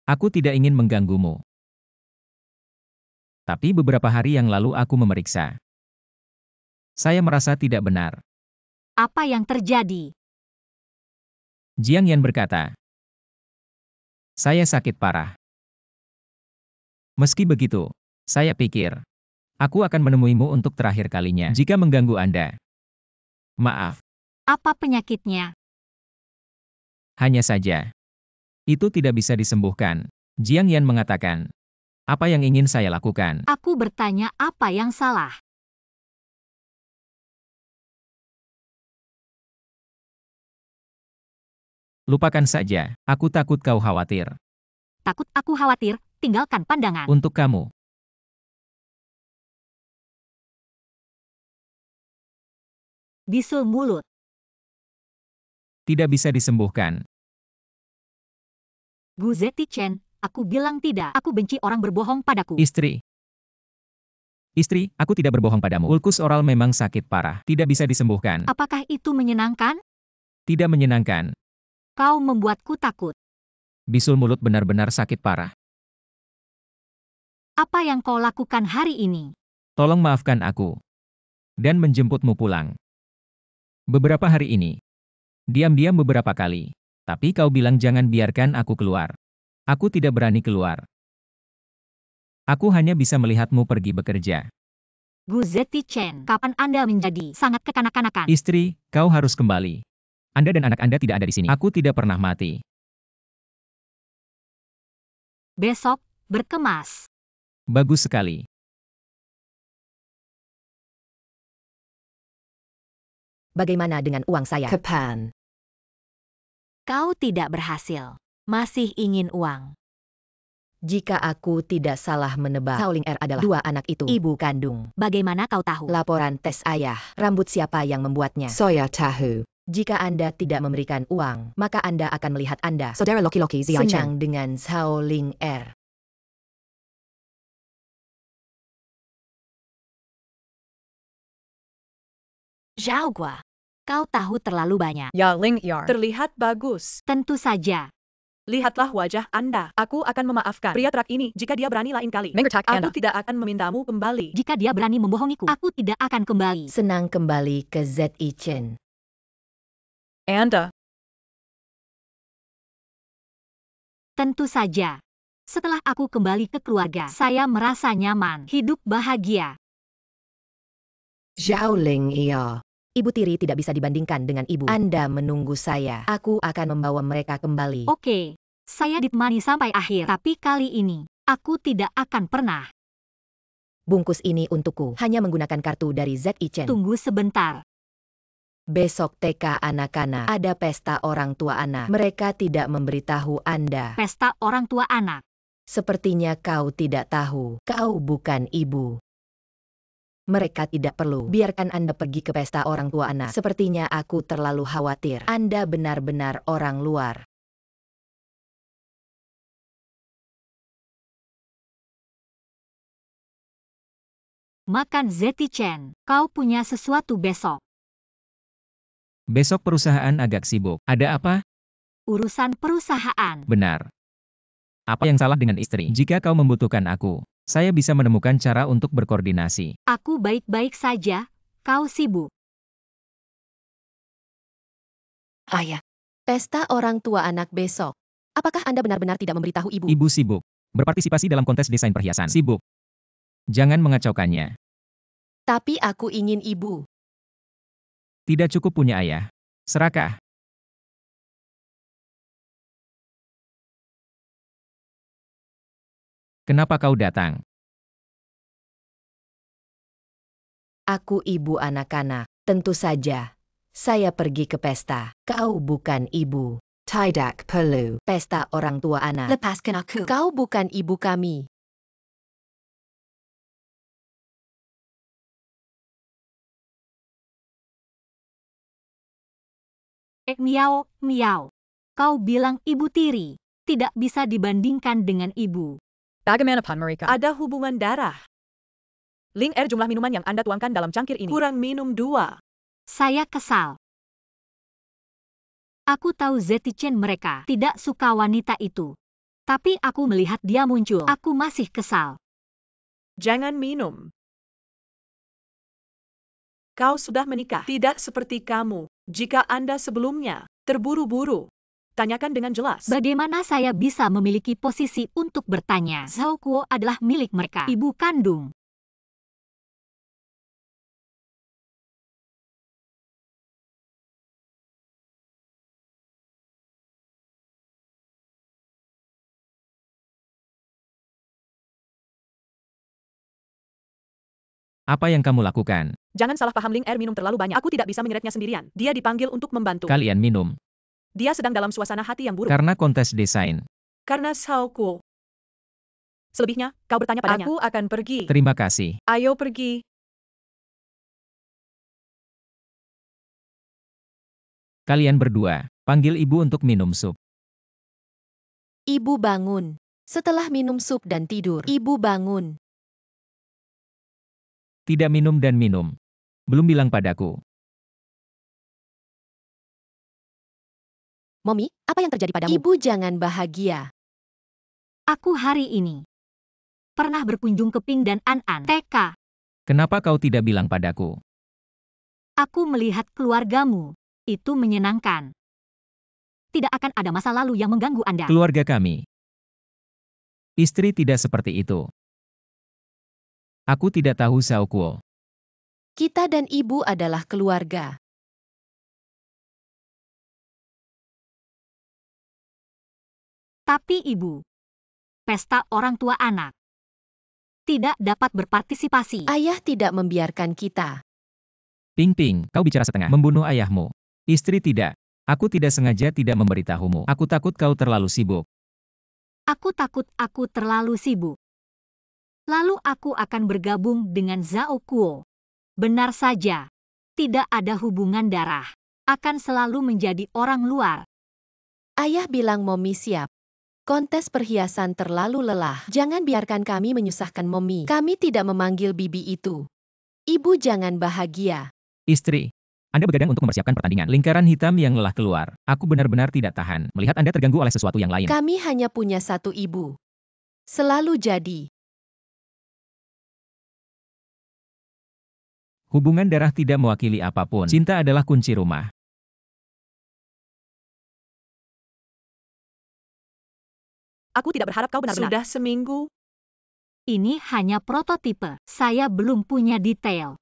Aku tidak ingin mengganggumu. Tapi beberapa hari yang lalu aku memeriksa. Saya merasa tidak benar. Apa yang terjadi? Jiang Yan berkata, saya sakit parah. Meski begitu, saya pikir, aku akan menemuimu untuk terakhir kalinya jika mengganggu Anda. Maaf, Apa penyakitnya? hanya saja. Itu tidak bisa disembuhkan. Jiang Yan mengatakan, apa yang ingin saya lakukan? Aku bertanya apa yang salah. Lupakan saja, aku takut kau khawatir. Takut aku khawatir, tinggalkan pandangan. Untuk kamu, Bisul mulut. tidak bisa disembuhkan. Gu Zeti Chen, aku bilang tidak. Aku benci orang berbohong padaku. Istri. Istri, aku tidak berbohong padamu. Ulkus oral memang sakit parah, tidak bisa disembuhkan. Apakah itu menyenangkan? Tidak menyenangkan. Kau membuatku takut. Bisul mulut benar-benar sakit parah. Apa yang kau lakukan hari ini? Tolong maafkan aku. Dan menjemputmu pulang. Beberapa hari ini. Diam-diam beberapa kali. Tapi kau bilang jangan biarkan aku keluar. Aku tidak berani keluar. Aku hanya bisa melihatmu pergi bekerja. Gu Zeti Chen, kapan Anda menjadi sangat kekanak-kanakan? Istri, kau harus kembali. Anda dan anak Anda tidak ada di sini. Aku tidak pernah mati. Besok, berkemas. Bagus sekali. Bagaimana dengan uang saya? Kapan? Kau tidak berhasil. Masih ingin uang. Jika aku tidak salah menebak, Sao Ling Er adalah dua anak itu ibu kandung. Bagaimana kau tahu? Laporan tes ayah, rambut siapa yang membuatnya? Saya tahu. Jika Anda tidak memberikan uang, maka Anda akan melihat Anda, saudara Loki-Loki Zion Chen, dengan Sao Ling Er. Zhao Gua. Kau tahu terlalu banyak. Ya Ling Yar. Terlihat bagus. Tentu saja. Lihatlah wajah Anda. Aku akan memaafkan pria trak ini jika dia berani lain kali. Mengertak Aku Anda. tidak akan memintamu kembali. Jika dia berani membohongiku, aku tidak akan kembali. Senang kembali ke Zi Chen. Anda. Tentu saja. Setelah aku kembali ke keluarga, saya merasa nyaman, hidup bahagia. Zhao Ling iya. Ibu tiri tidak bisa dibandingkan dengan ibu. Anda menunggu saya. Aku akan membawa mereka kembali. Oke, saya ditemani sampai akhir, tapi kali ini, aku tidak akan pernah. Bungkus ini untukku. Hanya menggunakan kartu dari Zi Chen. Tunggu sebentar. Besok TK anak-anak ada pesta orang tua anak. Mereka tidak memberitahu Anda. Pesta orang tua anak. Sepertinya kau tidak tahu. Kau bukan ibu. Mereka tidak perlu. Biarkan Anda pergi ke pesta orang tua anak. Sepertinya aku terlalu khawatir. Anda benar-benar orang luar. Makan Zeti Chen. Kau punya sesuatu besok. Besok perusahaan agak sibuk. Ada apa? Urusan perusahaan. Benar. Apa yang salah dengan istri? Jika kau membutuhkan aku, saya bisa menemukan cara untuk berkoordinasi. Aku baik-baik saja. Kau sibuk. Ayah. Pesta orang tua anak besok. Apakah Anda benar-benar tidak memberitahu ibu? Ibu sibuk. Berpartisipasi dalam kontes desain perhiasan. Sibuk. Jangan mengacaukannya. Tapi aku ingin ibu. Tidak cukup punya ayah. Serakah. Kenapa kau datang? Aku ibu anak-anak. Tentu saja. Saya pergi ke pesta. Kau bukan ibu. Tidak perlu. Pesta orang tua anak. Lepaskan aku. Kau bukan ibu kami. Miao, miao. Kau bilang ibu tiri. Tidak bisa dibandingkan dengan ibu. Bagaimana Marika? Ada hubungan darah. Ling jumlah minuman yang Anda tuangkan dalam cangkir ini. Kurang minum 2. Saya kesal. Aku tahu Zetichen mereka tidak suka wanita itu. Tapi aku melihat dia muncul. Aku masih kesal. Jangan minum. Kau sudah menikah. Tidak seperti kamu. Jika Anda sebelumnya terburu-buru, tanyakan dengan jelas. Bagaimana saya bisa memiliki posisi untuk bertanya? Zhao Kuo adalah milik mereka. Ibu kandung. Apa yang kamu lakukan? Jangan salah paham, Ling minum terlalu banyak. Aku tidak bisa menyeretnya sendirian. Dia dipanggil untuk membantu. Kalian minum. Dia sedang dalam suasana hati yang buruk. Karena kontes desain. Karena Zhao Kuo. Selebihnya, kau bertanya padanya. Aku akan pergi. Terima kasih. Ayo pergi. Kalian berdua, panggil ibu untuk minum sup. Ibu bangun. Setelah minum sup dan tidur, ibu bangun. Tidak minum dan minum. Belum bilang padaku. Mommy, apa yang terjadi padamu? Ibu jangan bahagia. Aku hari ini pernah berkunjung ke Ping dan An-An TK. Kenapa kau tidak bilang padaku? Aku melihat keluargamu. Itu menyenangkan. Tidak akan ada masa lalu yang mengganggu Anda. Keluarga kami. Istri tidak seperti itu. Aku tidak tahu Zhao Kuo. Kita dan ibu adalah keluarga. Tapi ibu, pesta orang tua anak, tidak dapat berpartisipasi. Ayah tidak membiarkan kita. Ping Ping, kau bicara setengah. Membunuh ayahmu. Istri tidak. Aku tidak sengaja tidak memberitahumu. Aku takut kau terlalu sibuk. Aku takut aku terlalu sibuk. Lalu aku akan bergabung dengan Zhao Kuo. Benar saja. Tidak ada hubungan darah. Akan selalu menjadi orang luar. Ayah bilang Mommy siap. Kontes perhiasan terlalu lelah. Jangan biarkan kami menyusahkan Mommy. Kami tidak memanggil bibi itu. Ibu jangan bahagia. Istri, Anda begadang untuk mempersiapkan pertandingan. Lingkaran hitam yang lelah keluar. Aku benar-benar tidak tahan melihat Anda terganggu oleh sesuatu yang lain. Kami hanya punya satu ibu. Selalu jadi. Hubungan darah tidak mewakili apapun. Cinta adalah kunci rumah. Aku tidak berharap kau benar-benar. Sudah seminggu. Ini hanya prototipe. Saya belum punya detail.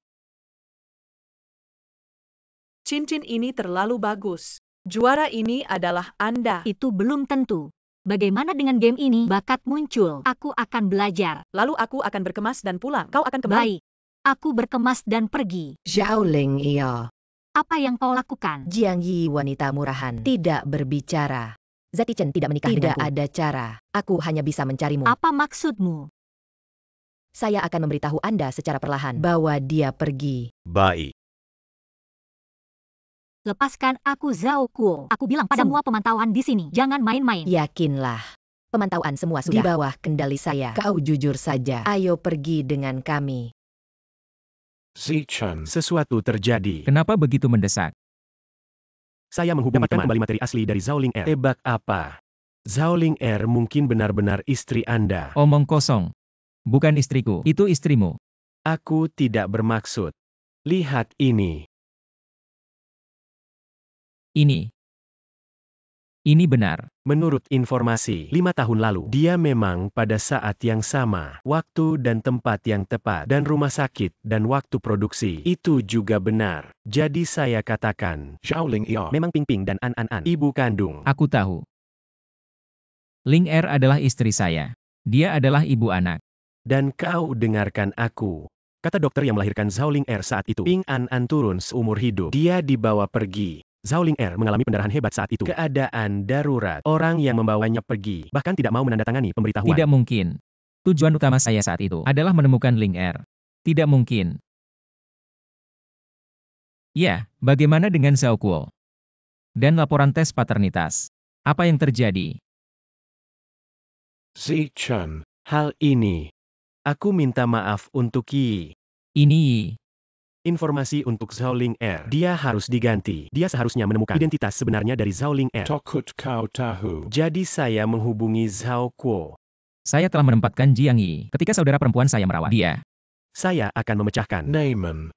Cincin ini terlalu bagus. Juara ini adalah Anda. Itu belum tentu. Bagaimana dengan game ini? Bakat muncul. Aku akan belajar. Lalu aku akan berkemas dan pulang. Kau akan kembali. Baik. Aku berkemas dan pergi. Zhao Ling iya. Apa yang kau lakukan? Jiang Yi wanita murahan. Tidak berbicara. Zetichen tidak menikah denganku. Tidak ada cara. Aku hanya bisa mencarimu. Apa maksudmu? Saya akan memberitahu Anda secara perlahan bahwa dia pergi. Baik. Lepaskan aku Zhao Kuo. Aku bilang pada semua pemantauan di sini. Jangan main-main. Yakinlah. Pemantauan semua sudah di bawah kendali saya. Kau jujur saja. Ayo pergi dengan kami. Zichen. Sesuatu terjadi. Kenapa begitu mendesak? Saya menghubungi teman kembali materi asli dari Zhao Ling. Tebak apa? Zhao Ling mungkin benar-benar istri Anda. Omong kosong. Bukan istriku, itu istrimu. Aku tidak bermaksud. Lihat ini. Ini benar. Menurut informasi, 5 tahun lalu, dia memang pada saat yang sama, waktu dan tempat yang tepat, dan rumah sakit, dan waktu produksi. Itu juga benar. Jadi saya katakan, Zhao Ling memang Ping Ping dan An ibu kandung. Aku tahu. Ling adalah istri saya. Dia adalah ibu anak. Dan kau dengarkan aku. Kata dokter yang melahirkan Zhao Ling Er saat itu. Ping An turun seumur hidup. Dia dibawa pergi. Zhao Ling Er mengalami pendarahan hebat saat itu. Keadaan darurat. Orang yang membawanya pergi, bahkan tidak mau menandatangani pemberitahuan. Tidak mungkin. Tujuan utama saya saat itu adalah menemukan Ling Er. Tidak mungkin. Ya, bagaimana dengan Zhao Kuo? Dan laporan tes paternitas. Apa yang terjadi? Zichun. Hal ini. Aku minta maaf untuk Yi. Ini Yi. Informasi untuk Zhao Ling Er. Dia harus diganti. Dia seharusnya menemukan identitas sebenarnya dari Zhao Ling Er. Takut kau tahu. Jadi saya menghubungi Zhao Kuo. Saya telah menempatkan Jiang Yi ketika saudara perempuan saya merawat dia. Saya akan memecahkan. Naaman.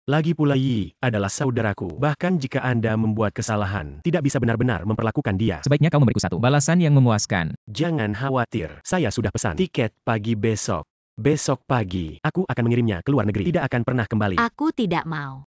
Lagi pula Yi adalah saudaraku. Bahkan jika Anda membuat kesalahan, tidak bisa benar-benar memperlakukan dia. Sebaiknya kau memberiku satu balasan yang memuaskan. Jangan khawatir. Saya sudah pesan tiket pagi besok. Besok pagi, aku akan mengirimnya ke luar negeri. Tidak akan pernah kembali. Aku tidak mau.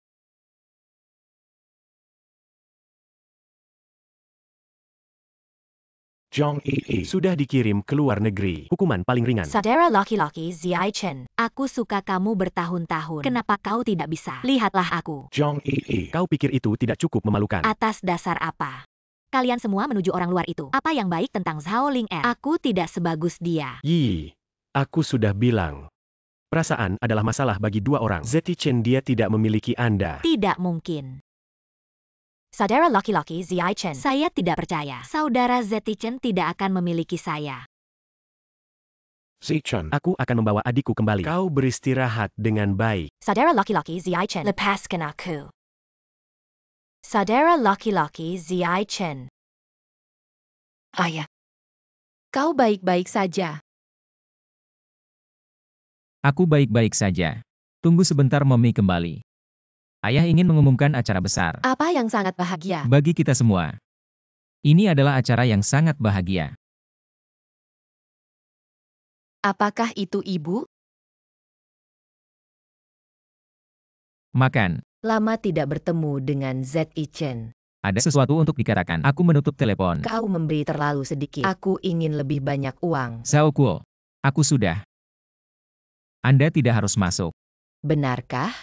Zhang Yi. Sudah dikirim ke luar negeri. Hukuman paling ringan. Saudara laki-laki Ziaichen, aku suka kamu bertahun-tahun. Kenapa kau tidak bisa? Lihatlah aku. Zhang Yi. Kau pikir itu tidak cukup memalukan? Atas dasar apa? Kalian semua menuju orang luar itu. Apa yang baik tentang Zhao Ling Er? Aku tidak sebagus dia. Yi, aku sudah bilang. Perasaan adalah masalah bagi dua orang. Zetichen dia tidak memiliki Anda. Tidak mungkin. Saudara laki-laki Ziaichen, saya tidak percaya. Saudara Zetichen tidak akan memiliki saya. Zichun. Aku akan membawa adikku kembali. Kau beristirahat dengan baik. Saudara laki-laki Ziaichen, lepaskan aku. Saudara laki-laki Ziaichen. Ayah. Kau baik-baik saja. Aku baik-baik saja. Tunggu sebentar Mami kembali. Ayah ingin mengumumkan acara besar. Apa yang sangat bahagia? Bagi kita semua. Ini adalah acara yang sangat bahagia. Apakah itu ibu? Makan. Lama tidak bertemu dengan Ziaichen. Ada sesuatu untuk dikatakan. Aku menutup telepon. Kau memberi terlalu sedikit. Aku ingin lebih banyak uang. Zhao Kuo. Aku sudah. Anda tidak harus masuk. Benarkah?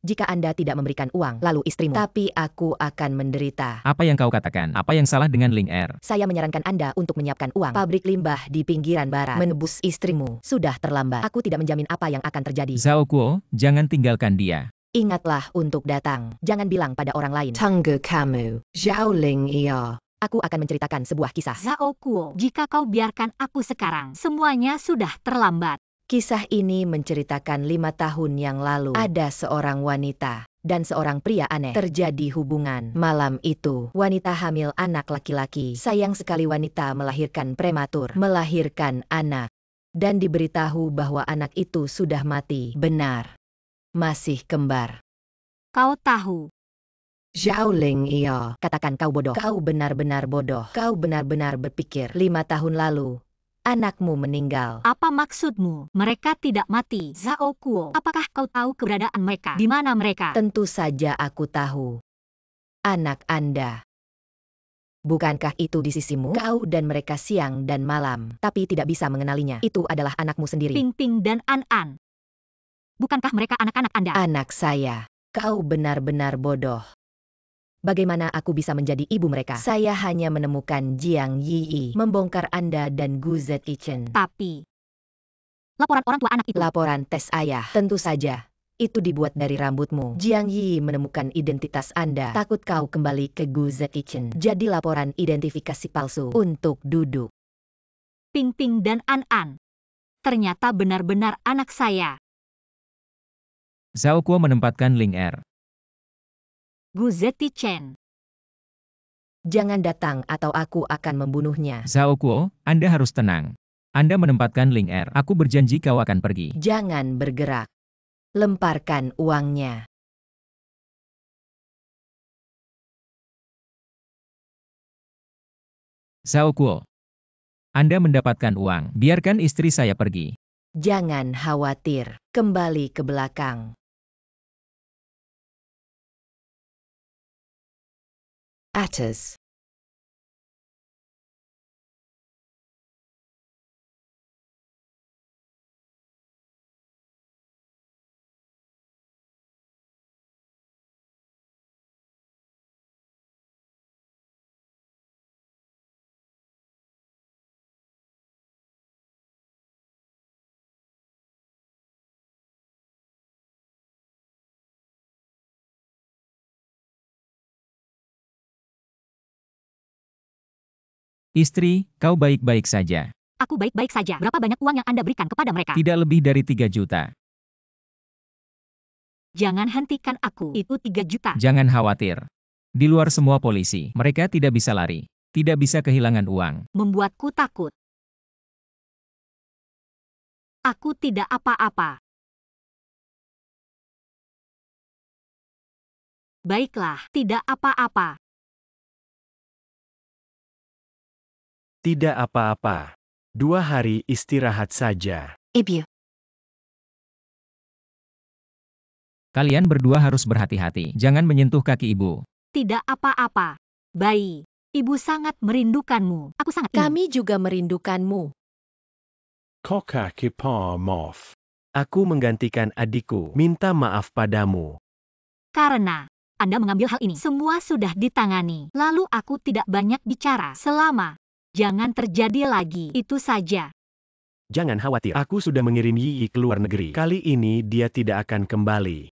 Jika Anda tidak memberikan uang, lalu istrimu. Tapi aku akan menderita. Apa yang kau katakan? Apa yang salah dengan Ling Er? Saya menyarankan Anda untuk menyiapkan uang. Pabrik limbah di pinggiran barat. Menebus istrimu. Sudah terlambat. Aku tidak menjamin apa yang akan terjadi. Zhao Kuo, jangan tinggalkan dia. Ingatlah untuk datang. Jangan bilang pada orang lain. Tunggu kamu. Zhao Ling Er. Aku akan menceritakan sebuah kisah. Zhao Kuo, jika kau biarkan aku sekarang, semuanya sudah terlambat. Kisah ini menceritakan 5 tahun yang lalu. Ada seorang wanita dan seorang pria aneh terjadi hubungan. Malam itu, wanita hamil anak laki-laki. Sayang sekali wanita melahirkan prematur. Melahirkan anak. Dan diberitahu bahwa anak itu sudah mati. Benar. Masih kembar. Kau tahu. Zhao Ling Er. Katakan kau bodoh. Kau benar-benar bodoh. Kau benar-benar berpikir 5 tahun lalu. Anakmu meninggal. Apa maksudmu? Mereka tidak mati. Zhao Kuo, apakah kau tahu keberadaan mereka? Di mana mereka? Tentu saja aku tahu. Anak Anda. Bukankah itu di sisimu? Kau dan mereka siang dan malam, tapi tidak bisa mengenalinya. Itu adalah anakmu sendiri. Ping Ping dan An. Bukankah mereka anak-anak Anda? Anak saya. Kau benar-benar bodoh. Bagaimana aku bisa menjadi ibu mereka? Saya hanya menemukan Jiang Yi, membongkar Anda dan Gu Ziaichen. Tapi, laporan orang tua anak itu. Laporan tes ayah. Tentu saja. Itu dibuat dari rambutmu. Jiang Yi menemukan identitas Anda. Takut kau kembali ke Gu Ziaichen. Jadi laporan identifikasi palsu. Untuk duduk. Ping Ping dan An. Ternyata benar-benar anak saya. Zhao Kuo menempatkan Ling Er. Gu Ziaichen. Jangan datang atau aku akan membunuhnya. Zhao Kuo, Anda harus tenang. Anda menempatkan Ling Er. Aku berjanji kau akan pergi. Jangan bergerak. Lemparkan uangnya. Zhao Kuo. Anda mendapatkan uang. Biarkan istri saya pergi. Jangan khawatir. Kembali ke belakang. Atas. Istri, kau baik-baik saja. Aku baik-baik saja. Berapa banyak uang yang Anda berikan kepada mereka? Tidak lebih dari 3 juta. Jangan hentikan aku. Itu 3 juta. Jangan khawatir. Di luar semua polisi, mereka tidak bisa lari. Tidak bisa kehilangan uang. Membuatku takut. Aku tidak apa-apa. Baiklah, tidak apa-apa. Tidak apa-apa. 2 hari istirahat saja. Ibu. Kalian berdua harus berhati-hati. Jangan menyentuh kaki ibu. Tidak apa-apa. Bayi, ibu sangat merindukanmu. Aku sangat ingin. Kami juga merindukanmu. Koka kipar mof. Aku menggantikan adikku. Minta maaf padamu. Karena Anda mengambil hal ini. Semua sudah ditangani. Lalu aku tidak banyak bicara selama. Jangan terjadi lagi. Itu saja. Jangan khawatir. Aku sudah mengirim Yi ke luar negeri. Kali ini dia tidak akan kembali.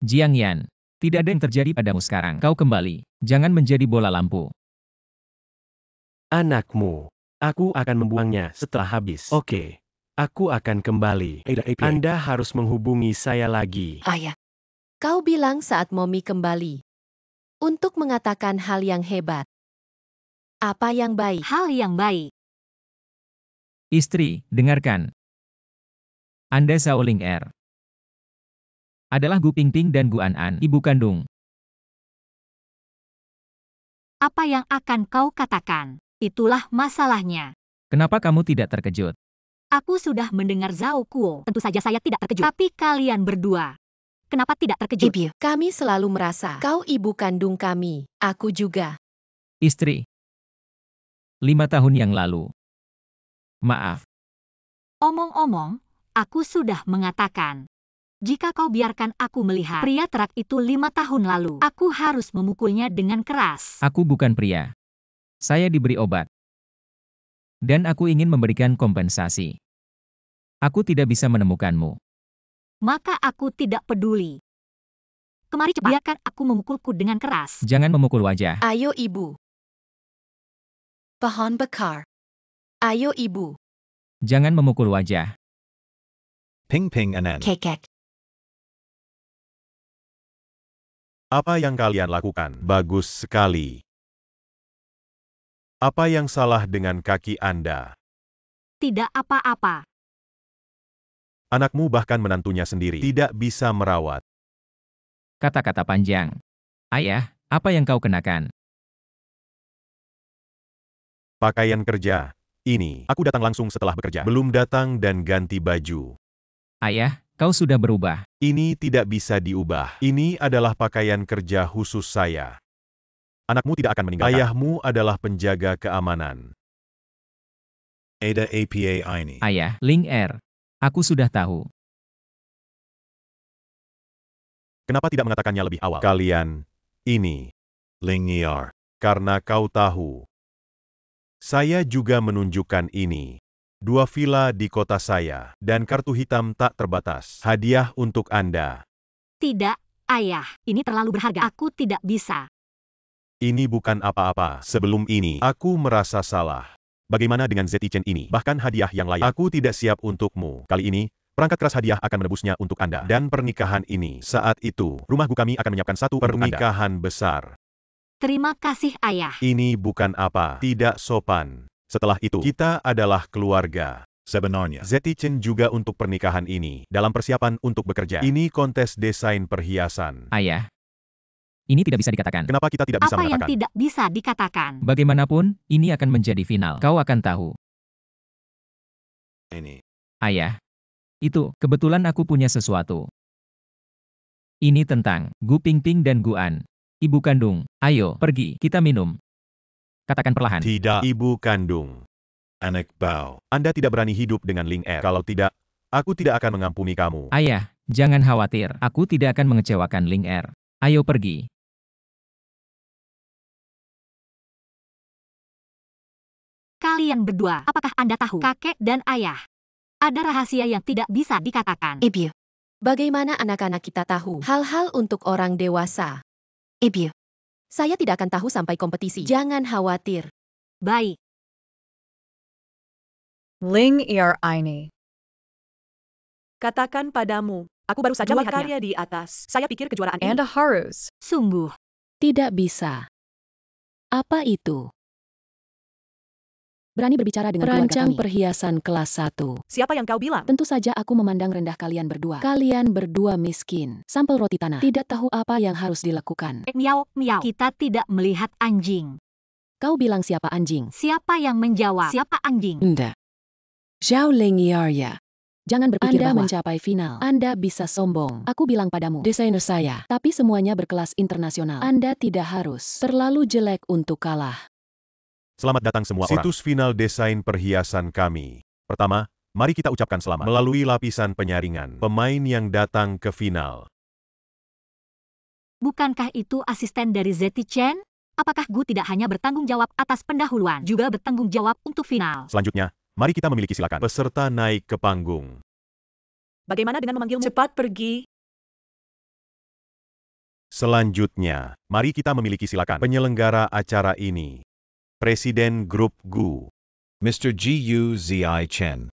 Jiang Yan, tidak ada yang terjadi padamu sekarang. Kau kembali. Jangan menjadi bola lampu. Anakmu. Aku akan membuangnya setelah habis. Oke. Aku akan kembali. Ada APA. Anda harus menghubungi saya lagi. Ayah. Kau bilang saat Mommy kembali. Untuk mengatakan hal yang hebat. Apa yang baik? Hal yang baik. Istri, dengarkan. Anda Zhao Ling Er. Adalah Gu Pingping dan Gu An, ibu kandung. Apa yang akan kau katakan? Itulah masalahnya. Kenapa kamu tidak terkejut? Aku sudah mendengar Zhao Kuo. Tentu saja saya tidak terkejut. Tapi kalian berdua. Kenapa tidak terkejut? Ibu, kami selalu merasa kau ibu kandung kami. Aku juga. Istri. 5 tahun yang lalu. Maaf. Omong-omong, aku sudah mengatakan. Jika kau biarkan aku melihat pria terak itu 5 tahun lalu, aku harus memukulnya dengan keras. Aku bukan pria. Saya diberi obat. Dan aku ingin memberikan kompensasi. Aku tidak bisa menemukanmu. Maka aku tidak peduli. Kemari cepat. Biarkan aku memukulku dengan keras. Jangan memukul wajah. Ayo ibu. Pohon bekar. Ayo ibu. Jangan memukul wajah. Ping Ping Anan. Kekek. Apa yang kalian lakukan? Bagus sekali. Apa yang salah dengan kaki Anda? Tidak apa-apa. Anakmu bahkan menantunya sendiri tidak bisa merawat. Kata-kata panjang. Ayah, apa yang kau kenakan? Pakaian kerja. Ini, aku datang langsung setelah bekerja. Belum datang dan ganti baju. Ayah, kau sudah berubah. Ini tidak bisa diubah. Ini adalah pakaian kerja khusus saya. Anakmu tidak akan meninggalkan. Ayahmu adalah penjaga keamanan. Ada APA ini. Ayah, Ling Er. Aku sudah tahu. Kenapa tidak mengatakannya lebih awal? Kalian, ini, Ling Er. karena kau tahu. Saya juga menunjukkan ini. 2 villa di kota saya, dan kartu hitam tak terbatas. Hadiah untuk Anda. Tidak, ayah. Ini terlalu berharga. Aku tidak bisa. Ini bukan apa-apa. Sebelum ini, aku merasa salah. Bagaimana dengan Zetichen ini? Bahkan hadiah yang layak. Aku tidak siap untukmu. Kali ini, perangkat keras hadiah akan menebusnya untuk Anda. Dan pernikahan ini, saat itu, rumah Gu kami akan menyiapkan satu pernikahan besar. Terima kasih, ayah. Ini bukan apa, tidak sopan. Setelah itu, kita adalah keluarga. Sebenarnya, Zetichen juga untuk pernikahan ini, dalam persiapan untuk bekerja. Ini kontes desain perhiasan. Ayah. Ini tidak bisa dikatakan. Kenapa kita tidak bisa Apa yang mengatakan? tidak bisa dikatakan? Bagaimanapun, ini akan menjadi final. Kau akan tahu. ini. Ayah. Itu, kebetulan aku punya sesuatu. Ini tentang Gu Pingping dan Gu An. Ibu kandung. Ayo, pergi, kita minum. Katakan perlahan. Tidak, ibu kandung. Anak Bao. Anda tidak berani hidup dengan Ling Er. Kalau tidak, aku tidak akan mengampuni kamu. Ayah, jangan khawatir. Aku tidak akan mengecewakan Ling Er. Ayo pergi. Kalian berdua, apakah Anda tahu, kakek dan ayah? Ada rahasia yang tidak bisa dikatakan. Ibu. Bagaimana anak-anak kita tahu hal-hal untuk orang dewasa? Ibu. Saya tidak akan tahu sampai kompetisi. Jangan khawatir. Baik. Ling Ini. Katakan padamu, aku baru saja Dua melihat karya di atas. Saya pikir kejuaraan ini. Anda harus. Sungguh. Tidak bisa. Apa itu? Berani berbicara dengan keluarga Perancang kami. Perhiasan kelas 1. Siapa yang kau bilang? Tentu saja aku memandang rendah kalian berdua. Kalian berdua miskin. Sampel roti tanah. Tidak tahu apa yang harus dilakukan. Miau, miau. Kita tidak melihat anjing. Kau bilang siapa anjing? Siapa yang menjawab? Siapa anjing? Anda. Zhao Lingyarya. Jangan berpikir Anda mencapai final. Anda bisa sombong. Aku bilang padamu, desainer saya. Tapi semuanya berkelas internasional. Anda tidak harus terlalu jelek untuk kalah. Selamat datang semua orang. Situs final desain perhiasan kami. Pertama, mari kita ucapkan selamat melalui lapisan penyaringan pemain yang datang ke final. Bukankah itu asisten dari Zettie Chen? Apakah Gu tidak hanya bertanggung jawab atas pendahuluan, juga bertanggung jawab untuk final? Selanjutnya, mari kita memiliki silakan. Peserta naik ke panggung. Bagaimana dengan memanggilmu? Cepat pergi. Selanjutnya, mari kita memiliki silakan. Penyelenggara acara ini. Presiden Grup Gu. Mr. Gu Zi Chen.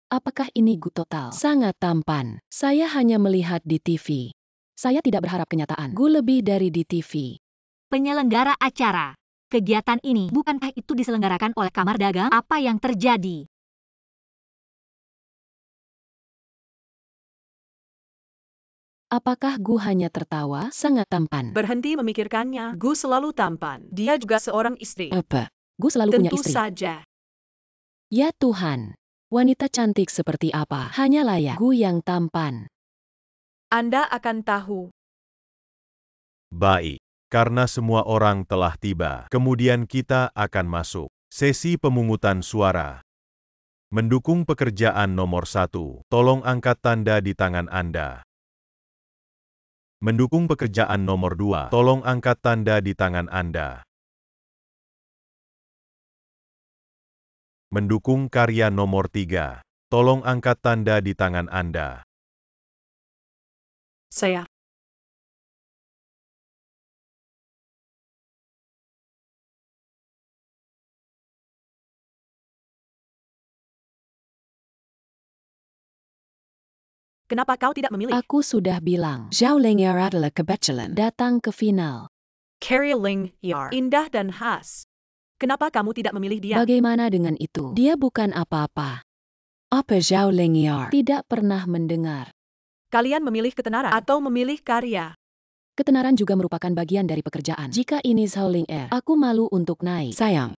Apakah ini Gu total? Sangat tampan. Saya hanya melihat di TV. Saya tidak berharap kenyataan. Gu lebih dari di TV. Penyelenggara acara. Kegiatan ini, bukankah itu diselenggarakan oleh Kamar Dagang? Apa yang terjadi? Apakah Gu hanya tertawa? Sangat tampan. Berhenti memikirkannya. Gu selalu tampan. Dia juga seorang istri. Apa? Gu selalu punya Tentu istri. saja. Ya Tuhan. Wanita cantik seperti apa? Hanya layak Gu yang tampan. Anda akan tahu. Baik. Karena semua orang telah tiba, kemudian kita akan masuk. Sesi pemungutan suara. Mendukung pekerjaan nomor 1, tolong angkat tanda di tangan Anda. Mendukung pekerjaan nomor 2, tolong angkat tanda di tangan Anda. Mendukung karya nomor 3, tolong angkat tanda di tangan Anda. Saya. Kenapa kau tidak memilih? Aku sudah bilang, Zhao Lingyar adalah kebetulan datang ke final. Carrie Ling Yar. Indah dan khas. Kenapa kamu tidak memilih dia? Bagaimana dengan itu? Dia bukan apa-apa. Apa Zhao Lingyar tidak pernah mendengar? Kalian memilih ketenaran atau memilih karya? Ketenaran juga merupakan bagian dari pekerjaan. Jika ini Zhao Lingyar, aku malu untuk naik. Sayang.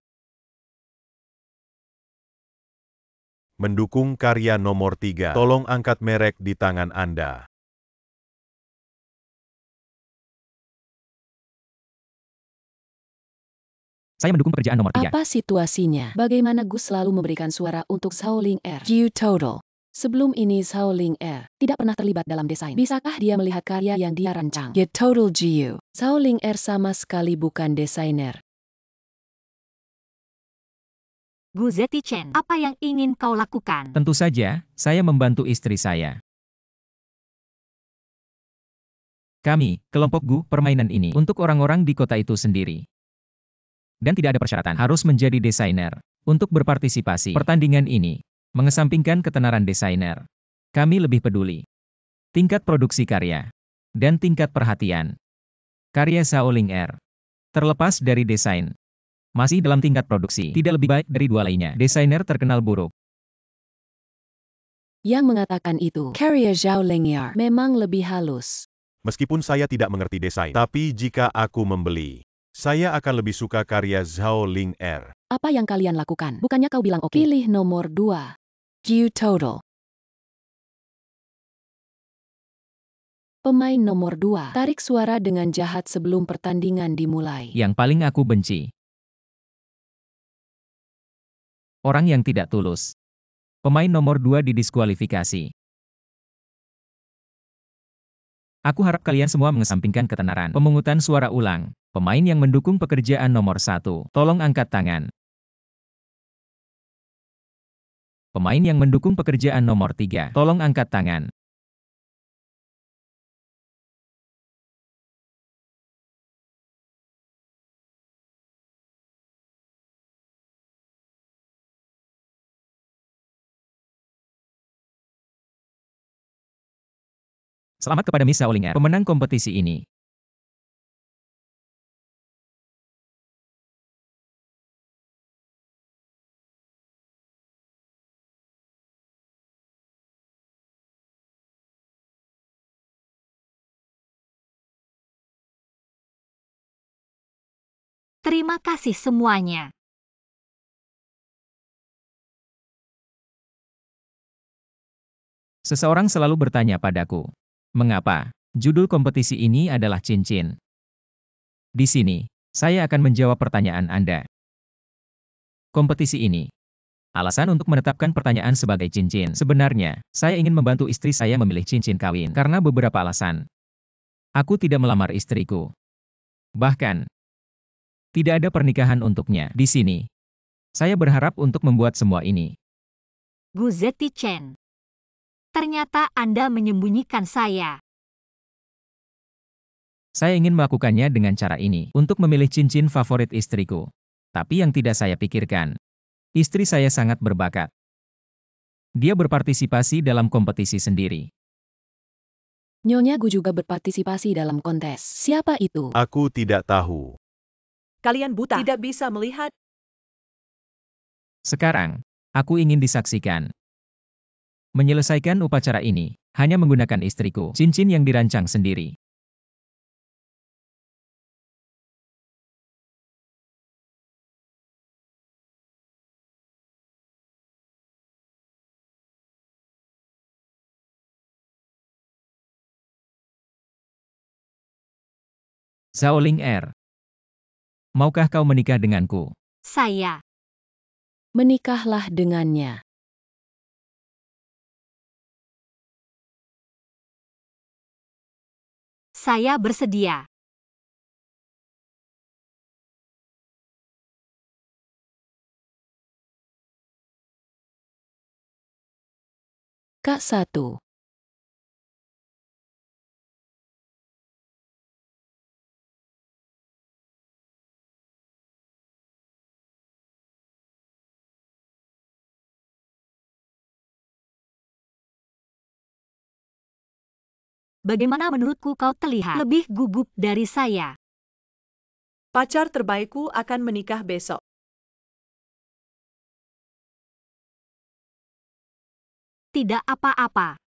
Mendukung karya nomor 3, tolong angkat merek di tangan Anda. Saya mendukung pekerjaan nomor 3. Apa situasinya? Bagaimana Gus selalu memberikan suara untuk Zhao Lingyar? Gu total. Sebelum ini Zhao Lingyar tidak pernah terlibat dalam desain. Bisakah dia melihat karya yang dia rancang? Get total Gu. Zhao Lingyar sama sekali bukan desainer. Gu Zettie Chen, apa yang ingin kau lakukan? Tentu saja, saya membantu istri saya. Kami, kelompok Gu, permainan ini untuk orang-orang di kota itu sendiri. Dan tidak ada persyaratan harus menjadi desainer untuk berpartisipasi. Pertandingan ini mengesampingkan ketenaran desainer. Kami lebih peduli tingkat produksi karya dan tingkat perhatian. Karya Zhao Lingyar, terlepas dari desain, masih dalam tingkat produksi, tidak lebih baik dari dua lainnya. Desainer terkenal buruk. Yang mengatakan itu, karya Zhao Lingyar memang lebih halus. Meskipun saya tidak mengerti desain, tapi jika aku membeli, saya akan lebih suka karya Zhao Lingyar. Apa yang kalian lakukan? Bukannya kau bilang oke? Pilih nomor 2. Gu total. Pemain nomor 2, tarik suara dengan jahat sebelum pertandingan dimulai. Yang paling aku benci. Orang yang tidak tulus. Pemain nomor 2 didiskualifikasi. Aku harap kalian semua mengesampingkan ketenaran. Pemungutan suara ulang. Pemain yang mendukung pekerjaan nomor 1, tolong angkat tangan. Pemain yang mendukung pekerjaan nomor 3, tolong angkat tangan. Selamat kepada Miss Zhao Ling, pemenang kompetisi ini. Terima kasih semuanya. Seseorang selalu bertanya padaku, mengapa judul kompetisi ini adalah cincin? Di sini, saya akan menjawab pertanyaan Anda. Kompetisi ini. Alasan untuk menetapkan pertanyaan sebagai cincin. Sebenarnya, saya ingin membantu istri saya memilih cincin kawin karena beberapa alasan. Aku tidak melamar istriku. Bahkan, tidak ada pernikahan untuknya. Di sini, saya berharap untuk membuat semua ini. Gu Zetichen. Ternyata Anda menyembunyikan saya. Saya ingin melakukannya dengan cara ini, untuk memilih cincin favorit istriku. Tapi yang tidak saya pikirkan, istri saya sangat berbakat. Dia berpartisipasi dalam kompetisi sendiri. Nyonya Gu juga berpartisipasi dalam kontes. Siapa itu? Aku tidak tahu. Kalian buta, tidak bisa melihat. Sekarang, aku ingin disaksikan. Menyelesaikan upacara ini, hanya menggunakan istriku, cincin yang dirancang sendiri. Zhao Ling. Maukah kau menikah denganku? Saya. Menikahlah dengannya. Saya bersedia. Kak 1. Bagaimana menurutku kau terlihat lebih gugup dari saya? Pacar terbaikku akan menikah besok. Tidak apa-apa.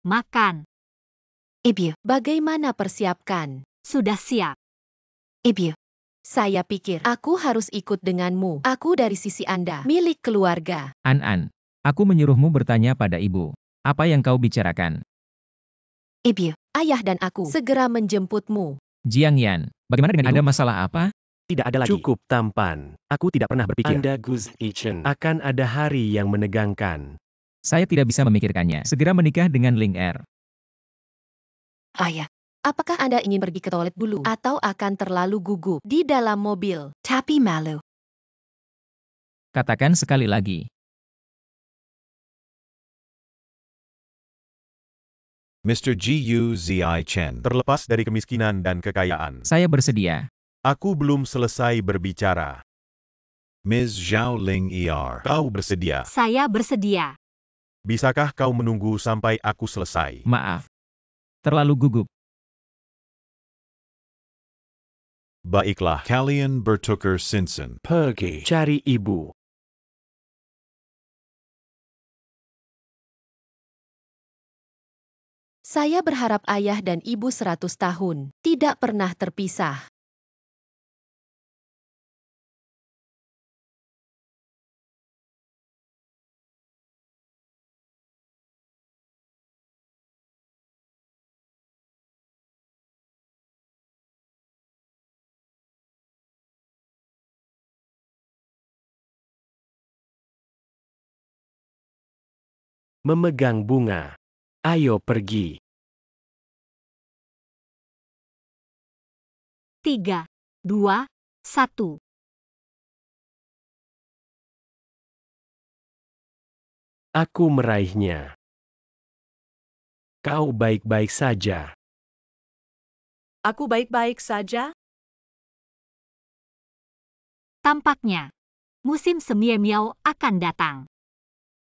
Makan. Ibu, bagaimana persiapkan? Sudah siap. Ibu, saya pikir aku harus ikut denganmu. Aku dari sisi Anda, milik keluarga. An, aku menyuruhmu bertanya pada ibu. Apa yang kau bicarakan? Ibu, ayah dan aku segera menjemputmu. Jiang Yan, bagaimana dengan ada masalah apa? Tidak ada lagi. Cukup tampan. Aku tidak pernah berpikir Anda Gu Zetichen akan ada hari yang menegangkan. Saya tidak bisa memikirkannya. Segera menikah dengan Ling. Ayah, apakah Anda ingin pergi ke toilet dulu? Atau akan terlalu gugup di dalam mobil? Tapi malu. Katakan sekali lagi. Mr. Gu Zichen. Terlepas dari kemiskinan dan kekayaan, Saya bersedia. aku belum selesai berbicara. Ms. Zhao Ling. Kau bersedia? Saya bersedia. Bisakah kau menunggu sampai aku selesai? Maaf. Terlalu gugup. Baiklah. Kalian bertukar sinsen. Pergi cari ibu. Saya berharap ayah dan ibu 100 tahun tidak pernah terpisah. Memegang bunga. Ayo pergi. 3, 2, 1. Aku meraihnya. Kau baik-baik saja. Aku baik-baik saja. Tampaknya, musim semi miao akan datang.